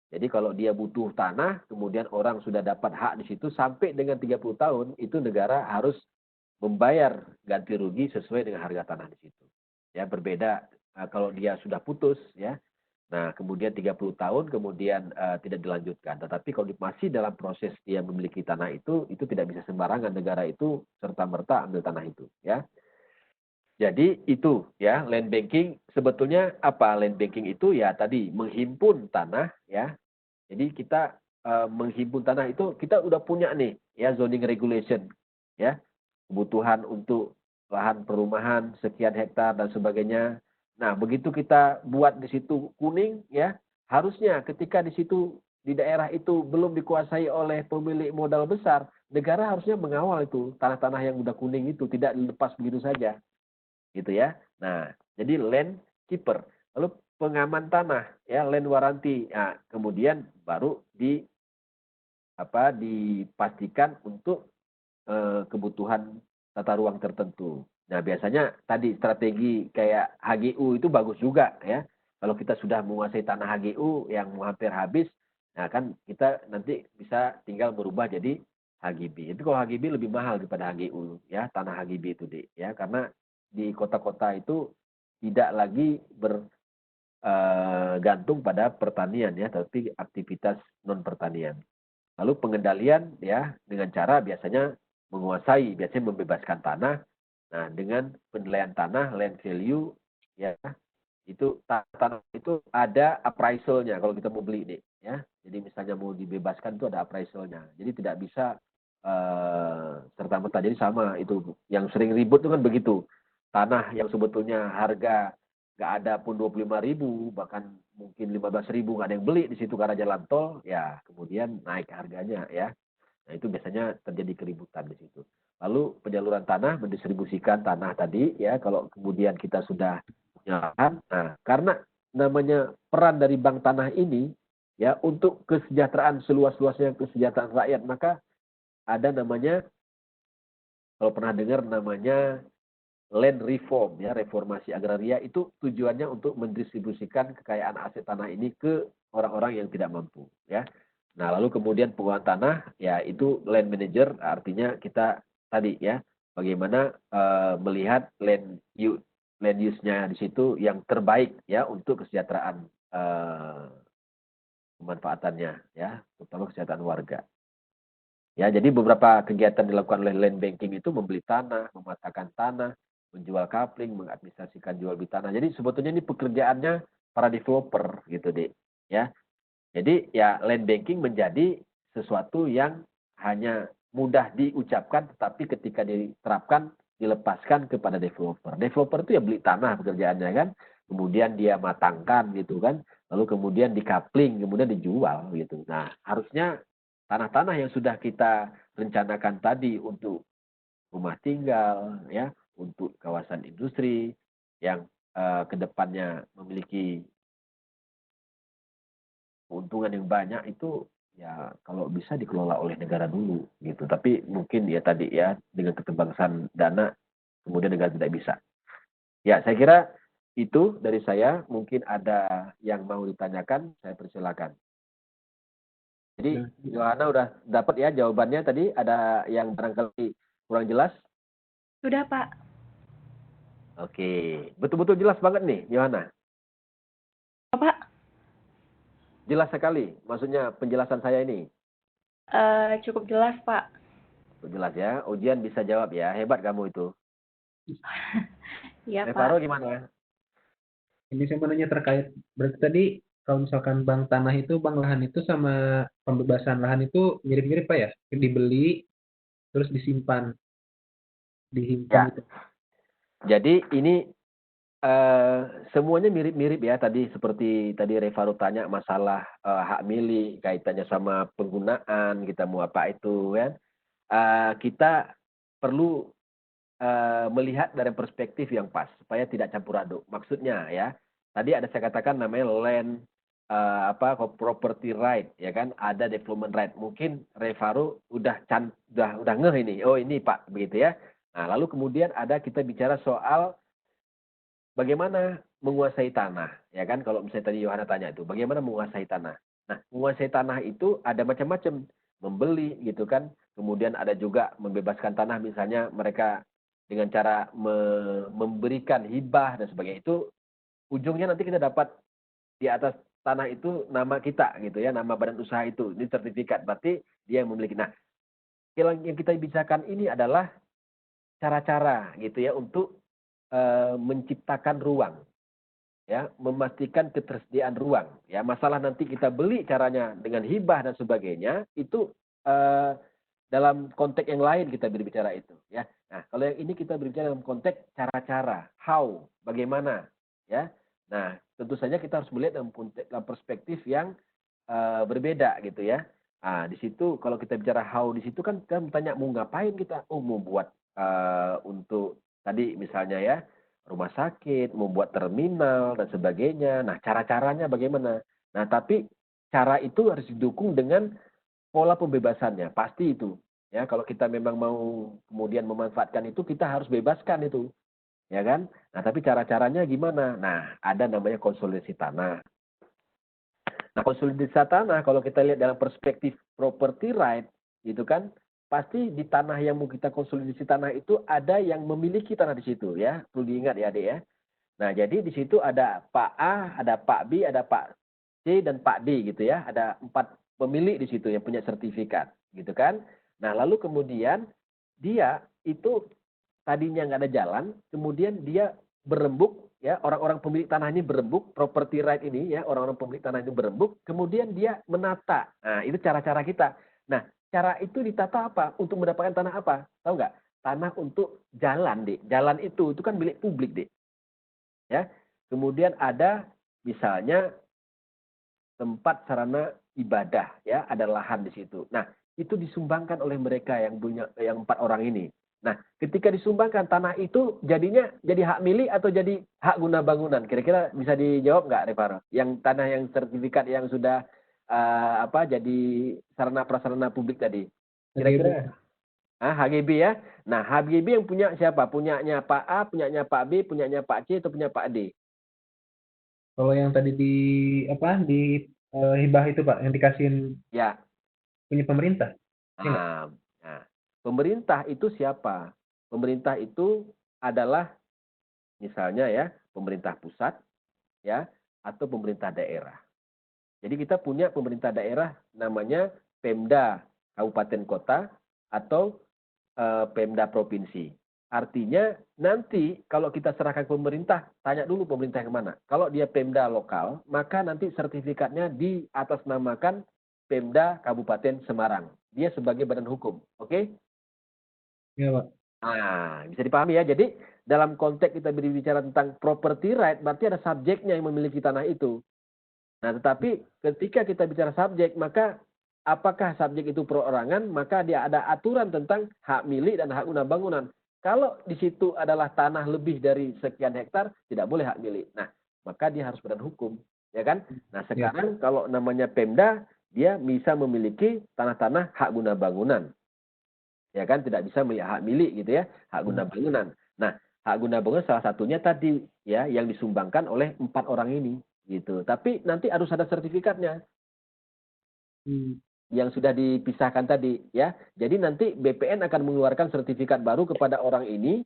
Jadi kalau dia butuh tanah, kemudian orang sudah dapat hak di situ sampai dengan 30 tahun, itu negara harus membayar ganti rugi sesuai dengan harga tanah di situ. Ya, berbeda kalau dia sudah putus, ya. Nah, kemudian 30 tahun kemudian tidak dilanjutkan. Tetapi kalau masih dalam proses dia memiliki tanah itu tidak bisa sembarangan negara itu serta-merta ambil tanah itu, ya. Jadi itu ya, land banking sebetulnya apa? Land banking itu ya tadi menghimpun tanah ya. Jadi kita menghimpun tanah itu kita udah punya nih ya zoning regulation ya. Kebutuhan untuk lahan perumahan sekian hektar dan sebagainya. Nah, begitu kita buat di situ kuning ya, harusnya ketika di situ di daerah itu belum dikuasai oleh pemilik modal besar, negara harusnya mengawal itu tanah-tanah yang udah kuning itu tidak dilepas begitu saja. Gitu ya. Nah, jadi land keeper. Lalu pengaman tanah ya, land warranty. Nah, kemudian baru dipastikan untuk kebutuhan tata ruang tertentu. Nah, biasanya tadi strategi kayak HGU itu bagus juga ya. Kalau kita sudah menguasai tanah HGU yang hampir habis, nah kan kita nanti bisa tinggal berubah jadi HGB. Itu kalau HGB lebih mahal daripada HGU ya, tanah HGB itu deh ya, karena di kota-kota itu tidak lagi bergantung pada pertanian ya, tapi aktivitas non pertanian. Lalu pengendalian ya dengan cara biasanya menguasai, biasanya membebaskan tanah. Nah, dengan penilaian tanah, land value ya, itu tanah itu ada appraisalnya kalau kita mau beli nih ya. Jadi misalnya mau dibebaskan itu ada appraisalnya. Jadi tidak bisa serta merta. Jadi sama itu yang sering ribut itu kan begitu. Tanah yang sebetulnya harga nggak ada pun 25.000, bahkan mungkin 15.000 nggak ada yang beli di situ karena jalan tol, ya kemudian naik harganya ya. Nah itu biasanya terjadi keributan di situ. Lalu penyaluran tanah, mendistribusikan tanah tadi ya, kalau kemudian kita sudah punya lahan, nah karena namanya peran dari bank tanah ini ya untuk kesejahteraan seluas-luasnya kesejahteraan rakyat, maka ada namanya, kalau pernah dengar namanya land reform ya, reformasi agraria, itu tujuannya untuk mendistribusikan kekayaan aset tanah ini ke orang-orang yang tidak mampu ya. Nah, lalu kemudian pengelolaan tanah ya itu land manager, artinya kita tadi ya bagaimana melihat land use-nya di situ yang terbaik ya untuk kesejahteraan pemanfaatannya ya, terutama kesejahteraan warga. Ya, jadi beberapa kegiatan dilakukan oleh land banking itu membeli tanah, mematahkan tanah, menjual kapling, mengadministrasikan jual beli tanah. Jadi sebetulnya ini pekerjaannya para developer gitu, Dek. Ya. Jadi ya land banking menjadi sesuatu yang hanya mudah diucapkan, tetapi ketika diterapkan dilepaskan kepada developer. Developer itu ya beli tanah pekerjaannya kan, kemudian dia matangkan gitu kan, lalu kemudian dikapling, kemudian dijual gitu. Nah, harusnya tanah-tanah yang sudah kita rencanakan tadi untuk rumah tinggal, ya, untuk kawasan industri yang kedepannya memiliki keuntungan yang banyak itu ya kalau bisa dikelola oleh negara dulu gitu. Tapi mungkin ya tadi ya dengan keterbatasan dana kemudian negara tidak bisa. Ya, saya kira itu dari saya. Mungkin ada yang mau ditanyakan, saya persilakan. Jadi Johanna udah dapat ya jawabannya tadi, ada yang barangkali kurang jelas? Sudah, Pak. Oke, betul-betul jelas banget nih Johanna. Pak, Jelas sekali, maksudnya penjelasan saya ini. cukup jelas, Pak. Jelas ya, ujian bisa jawab ya, hebat kamu itu. Iya, Pak. Faro gimana? Ini saya mau nanya terkait, berarti tadi kalau misalkan bank tanah itu, bank lahan itu sama pembebasan lahan itu mirip-mirip Pak ya? Dibeli, terus disimpan Ya, itu. jadi ini semuanya mirip-mirip ya tadi, seperti tadi Revaro tanya masalah hak milik, kaitannya sama penggunaan, kita mau apa itu kan. Kita perlu melihat dari perspektif yang pas supaya tidak campur aduk. Maksudnya ya, tadi ada saya katakan namanya land property right ya kan, ada development right. Mungkin Revaro udah ngeh ini. Oh, ini Pak begitu ya. Nah, lalu kemudian ada kita bicara soal bagaimana menguasai tanah ya kan, kalau misalnya tadi Yohana tanya itu bagaimana menguasai tanah. Nah, menguasai tanah itu ada macam-macam, membeli gitu kan, kemudian ada juga membebaskan tanah, misalnya mereka dengan cara memberikan hibah dan sebagainya. Itu ujungnya nanti kita dapat di atas tanah itu nama kita gitu ya, nama badan usaha itu, ini sertifikat, berarti dia yang memiliki. Nah, yang kita bicarakan ini adalah cara-cara gitu ya untuk menciptakan ruang, ya, memastikan ketersediaan ruang. Ya, masalah nanti kita beli caranya dengan hibah dan sebagainya itu dalam konteks yang lain kita berbicara itu. Ya, nah kalau yang ini kita berbicara dalam konteks cara-cara, how, bagaimana, ya. Nah, tentu saja kita harus melihat dalam perspektif yang berbeda gitu ya. Nah, di situ kalau kita bicara how di situ kan kita bertanya mau ngapain kita? Oh, mau buat untuk tadi misalnya ya rumah sakit, membuat terminal dan sebagainya. Nah, cara-caranya bagaimana? Nah, tapi cara itu harus didukung dengan pola pembebasannya, pasti itu. Ya, kalau kita memang mau kemudian memanfaatkan itu, kita harus bebaskan itu. Ya kan? Nah, tapi cara-caranya gimana? Nah, ada namanya konsolidasi tanah. Nah, konsolidasi tanah kalau kita lihat dalam perspektif property right, gitu kan, pasti di tanah yang mau kita konsolidasi tanah itu ada yang memiliki tanah di situ ya. Perlu diingat ya, Adik ya. Nah, jadi di situ ada Pak A, ada Pak B, ada Pak C, dan Pak D gitu ya. Ada 4 pemilik di situ yang punya sertifikat, gitu kan. Nah, lalu kemudian dia itu tadinya nggak ada jalan, kemudian dia berembuk, ya, orang-orang pemilik tanah ini berembuk, property right ini, ya, orang-orang pemilik tanah ini berembuk, kemudian dia menata. Nah, itu cara-cara kita. Nah, cara itu ditata apa? Untuk mendapatkan tanah apa? Tahu nggak? Tanah untuk jalan, Dek. Jalan itu kan milik publik, Dek. Ya. Kemudian ada misalnya tempat sarana ibadah, ya, ada lahan di situ. Nah, itu disumbangkan oleh mereka yang punya yang 4 orang ini. Nah, ketika disumbangkan tanah itu jadinya jadi hak milik atau jadi hak guna bangunan? Kira-kira bisa dijawab nggak, Revaro? Yang tanah yang sertifikat yang sudah jadi sarana prasarana publik tadi. Kira-kira HGB ya. Nah, HGB yang punya siapa? Punyanya Pak A, punyanya Pak B, punyanya Pak C, atau punya Pak D? Kalau yang tadi di hibah itu Pak, yang dikasihin Ya. punya pemerintah. Ya nggak? Nah, pemerintah itu siapa? Pemerintah itu adalah misalnya ya, pemerintah pusat ya, atau pemerintah daerah. Jadi kita punya pemerintah daerah namanya Pemda Kabupaten Kota atau Pemda Provinsi. Artinya nanti kalau kita serahkan ke pemerintah, tanya dulu pemerintah yang mana. Kalau dia Pemda lokal, maka nanti sertifikatnya diatasnamakan Pemda Kabupaten Semarang. Dia sebagai badan hukum. Oke? Iya Pak. Nah, bisa dipahami ya. Jadi dalam konteks kita berbicara tentang property right, berarti ada subjeknya yang memiliki tanah itu. Nah, tetapi ketika kita bicara subjek, maka apakah subjek itu perorangan, maka dia ada aturan tentang hak milik dan hak guna bangunan. Kalau di situ adalah tanah lebih dari sekian hektar, tidak boleh hak milik. Nah, maka dia harus badan hukum, ya kan? Nah, sekarang kalau namanya Pemda, dia bisa memiliki tanah-tanah hak guna bangunan. Ya kan, tidak bisa hak milik gitu ya, hak guna bangunan. Nah, hak guna bangunan salah satunya tadi ya yang disumbangkan oleh 4 orang ini gitu. Tapi nanti harus ada sertifikatnya yang sudah dipisahkan tadi ya. Jadi nanti BPN akan mengeluarkan sertifikat baru kepada orang ini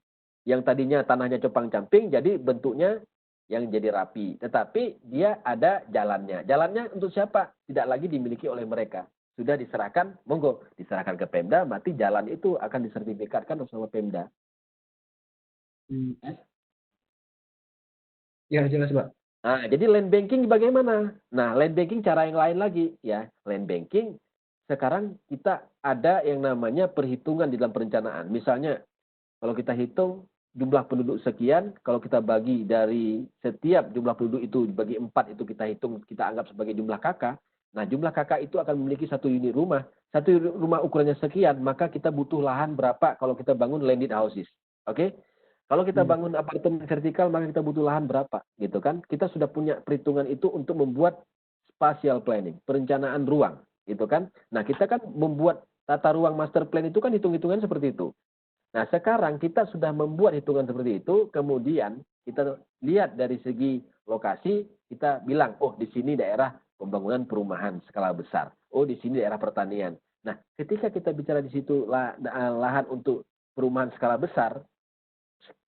yang tadinya tanahnya compang-camping jadi bentuknya yang jadi rapi. Tetapi dia ada jalannya. Jalannya untuk siapa? Tidak lagi dimiliki oleh mereka. Sudah diserahkan, monggo diserahkan ke Pemda, mati jalan itu akan disertifikatkan sama Pemda. Ya jelas Pak. Nah, jadi land banking bagaimana? Nah, land banking cara yang lain lagi ya. Land banking sekarang kita ada yang namanya perhitungan di dalam perencanaan. Misalnya kalau kita hitung jumlah penduduk sekian, kalau kita bagi dari setiap jumlah penduduk itu bagi 4 itu kita hitung, kita anggap sebagai jumlah kakak. Nah, jumlah kakak itu akan memiliki 1 unit rumah. 1 unit rumah ukurannya sekian, maka kita butuh lahan berapa kalau kita bangun landed houses. Oke? Kalau kita bangun apartemen vertikal, maka kita butuh lahan berapa, gitu kan? Kita sudah punya perhitungan itu untuk membuat spatial planning, perencanaan ruang, gitu kan? Nah, kita kan membuat tata ruang master plan itu kan hitung-hitungan seperti itu. Nah, sekarang kita sudah membuat hitungan seperti itu, kemudian kita lihat dari segi lokasi, kita bilang, oh di sini daerah pembangunan perumahan skala besar, oh di sini daerah pertanian. Nah, ketika kita bicara di situ lahan untuk perumahan skala besar,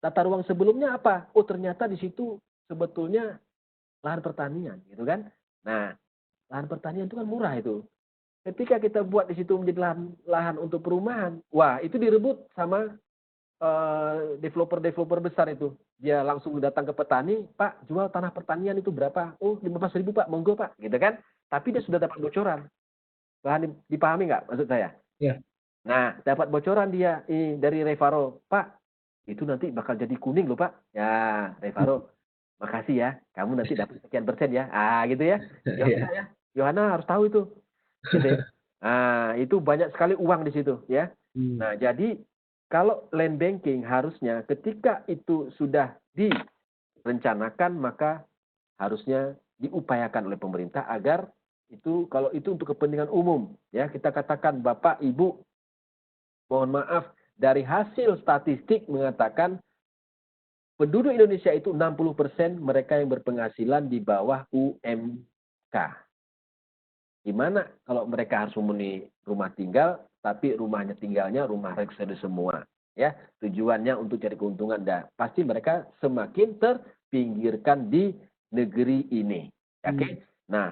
tata ruang sebelumnya apa? Oh ternyata di situ sebetulnya lahan pertanian, gitu kan? Nah, lahan pertanian itu kan murah itu. Ketika kita buat di situ menjadi lahan untuk perumahan, wah itu direbut sama developer-developer besar itu. Dia langsung datang ke petani, Pak jual tanah pertanian itu berapa? Oh 15.000 Pak, monggo Pak, gitu kan? Tapi dia sudah dapat bocoran. Bahan dipahami nggak maksud saya? Iya. Nah, dapat bocoran dia ini dari Revaro, Pak itu nanti bakal jadi kuning loh Pak. Ya, Revaro, makasih ya. Kamu nanti dapat sekian persen ya. Gitu ya. Yohana ya. Yohana harus tahu itu. Gitu. Nah, itu banyak sekali uang di situ ya. Nah, jadi kalau land banking harusnya ketika itu sudah direncanakan maka harusnya diupayakan oleh pemerintah agar itu kalau itu untuk kepentingan umum ya kita katakan Bapak Ibu mohon maaf dari hasil statistik mengatakan penduduk Indonesia itu 60% mereka yang berpenghasilan di bawah UMK. Gimana kalau mereka harus memenuhi rumah tinggal, tapi rumahnya tinggalnya rumah reksadana semua, ya tujuannya untuk cari keuntungan dan pasti mereka semakin pinggirkan di negeri ini. Oke? Nah,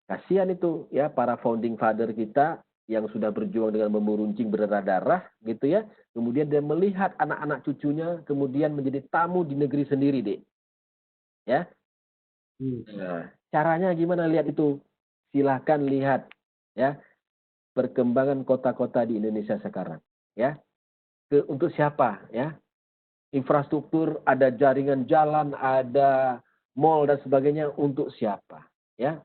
kasihan itu ya para founding father kita yang sudah berjuang dengan memuruncing berdarah-darah gitu ya. Kemudian dia melihat anak-anak cucunya kemudian menjadi tamu di negeri sendiri, Dek. Ya. Nah, caranya gimana lihat itu? Silahkan lihat ya perkembangan kota-kota di Indonesia sekarang. Ya. Untuk siapa ya? Infrastruktur, ada jaringan jalan, ada mall dan sebagainya untuk siapa? Ya.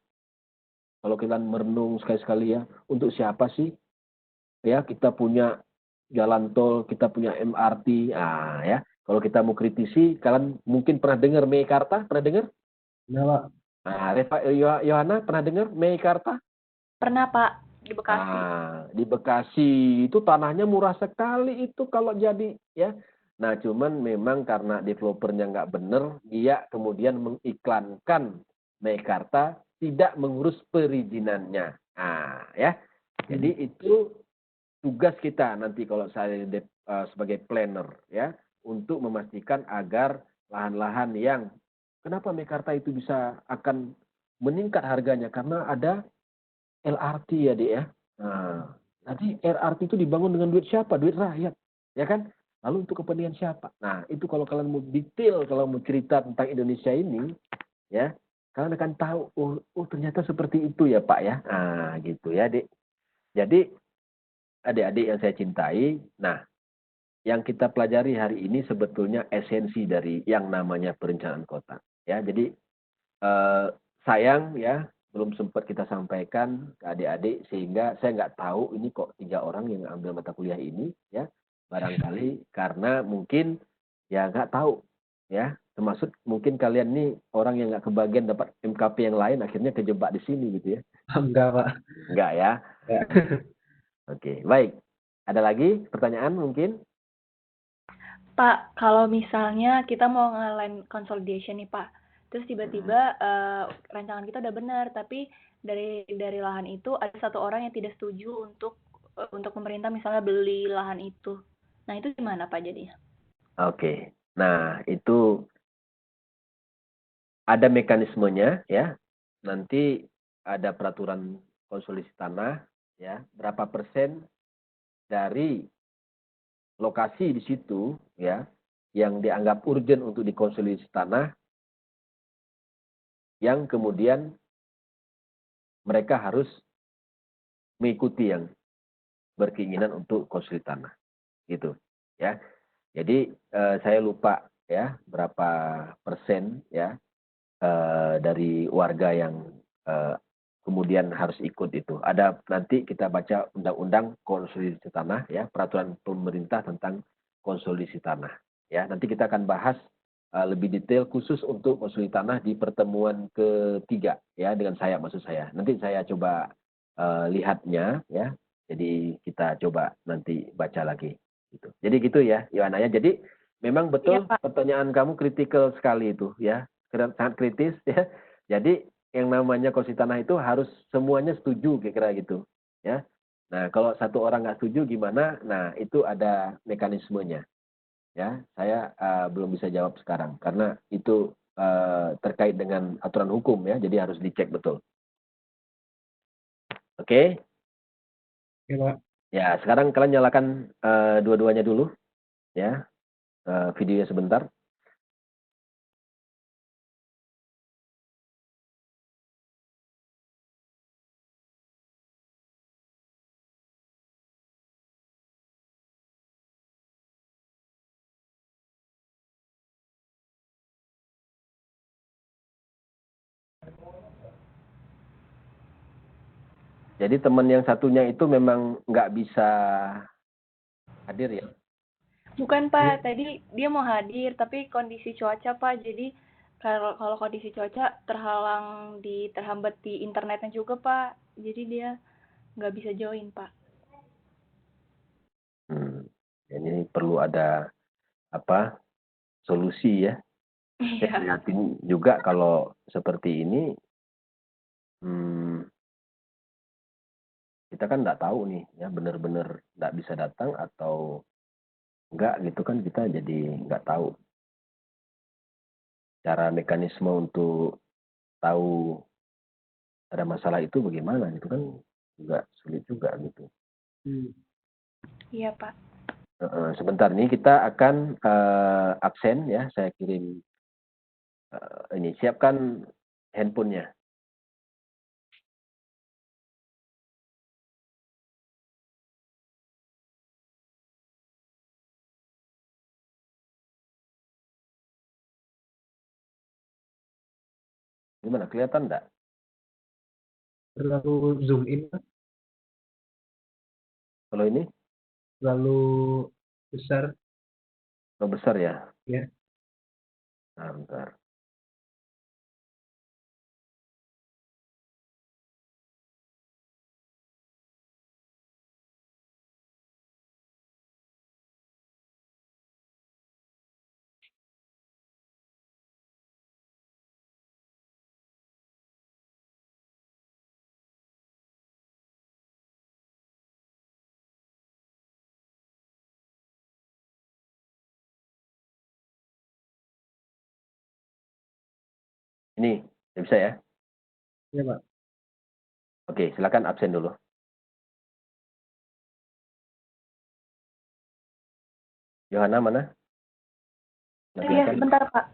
Kalau kita merenung sekali-sekali ya, untuk siapa sih? Ya, kita punya jalan tol, kita punya MRT. Ah, ya. Kalau kita mau kritisi, kalian mungkin pernah dengar Meikarta? Pernah dengar? Nah, Nah, Yohana pernah dengar Meikarta? Pernah, Pak, di Bekasi. Nah, di Bekasi itu tanahnya murah sekali itu kalau jadi ya. Nah, cuman memang karena developernya nggak bener, dia kemudian mengiklankan Meikarta tidak mengurus perizinannya. Nah, ya. Jadi itu tugas kita nanti kalau saya sebagai planner ya untuk memastikan agar lahan-lahan yang kenapa Meikarta itu bisa akan meningkat harganya karena ada LRT ya, Dek ya. Nah, nanti LRT itu dibangun dengan duit siapa? Duit rakyat, ya kan? Lalu untuk kepentingan siapa? Nah, itu kalau kalian mau detail, kalau mau cerita tentang Indonesia ini, ya, kalian akan tahu, oh ternyata seperti itu ya Pak ya. Nah, gitu ya, Dek. Jadi, adik-adik yang saya cintai, nah, yang kita pelajari hari ini sebetulnya esensi dari yang namanya perencanaan kota. Ya, jadi sayang ya belum sempat kita sampaikan ke adik-adik sehingga saya nggak tahu ini kok 3 orang yang ambil mata kuliah ini ya barangkali karena mungkin ya nggak tahu ya termasuk mungkin kalian nih orang yang nggak kebagian dapat MKP yang lain akhirnya kejebak di sini gitu ya. enggak, Pak. Enggak ya. Ya. Oke, baik. Ada lagi pertanyaan mungkin? Pak, kalau misalnya kita mau nge-land consolidation nih, Pak. Terus tiba-tiba rancangan kita udah benar, tapi dari lahan itu ada satu orang yang tidak setuju untuk pemerintah misalnya beli lahan itu. Nah, itu gimana Pak jadinya? Oke. Nah, itu ada mekanismenya ya. Nanti ada peraturan konsolidasi tanah ya, berapa persen dari lokasi di situ ya yang dianggap urgent untuk dikonsolidasi tanah yang kemudian mereka harus mengikuti yang berkeinginan untuk konsolidasi tanah gitu ya. Jadi saya lupa ya berapa persen ya dari warga yang kemudian harus ikut itu. Ada nanti kita baca undang-undang konsolidasi tanah ya, peraturan pemerintah tentang konsolidasi tanah. Ya, nanti kita akan bahas lebih detail khusus untuk konsolidasi tanah di pertemuan ketiga ya dengan saya maksud saya. Nanti saya coba lihatnya ya. Jadi kita coba nanti baca lagi gitu. Jadi gitu ya, Yohana ya. Jadi memang betul Iya, Pak. pertanyaan kamu kritikal sekali itu ya. Sangat kritis ya. Jadi yang namanya konsolidasi tanah itu harus semuanya setuju kira-kira gitu ya. Nah kalau satu orang nggak setuju gimana? Nah itu ada mekanismenya ya. Saya belum bisa jawab sekarang karena itu terkait dengan aturan hukum ya. Jadi harus dicek betul. Oke? Ya, Pak. Ya sekarang kalian nyalakan dua-duanya dulu ya videonya sebentar. Jadi teman yang satunya itu memang nggak bisa hadir ya? Bukan Pak, tadi dia mau hadir tapi kondisi cuaca Pak, jadi kalau kondisi cuaca terhambat di internetnya juga Pak, jadi dia nggak bisa join Pak. Ini perlu ada apa solusi ya. Saya Iya. prihatin juga kalau seperti ini, kita kan nggak tahu nih ya benar-benar nggak bisa datang atau enggak gitu kan kita jadi nggak tahu. cara mekanisme untuk tahu ada masalah itu bagaimana gitu kan juga sulit juga gitu. Iya, Pak. Sebentar nih kita akan absen ya, saya kirim ini, siapkan handphonenya. Gimana, kelihatan enggak? Terlalu zoom in, Pak. Kalau ini? Terlalu besar. Terlalu besar ya? Ya. Nah, bentar. Ini, ya bisa ya? Ya, Pak. Oke, silakan absen dulu. Yohana mana? Iya, sebentar, Pak.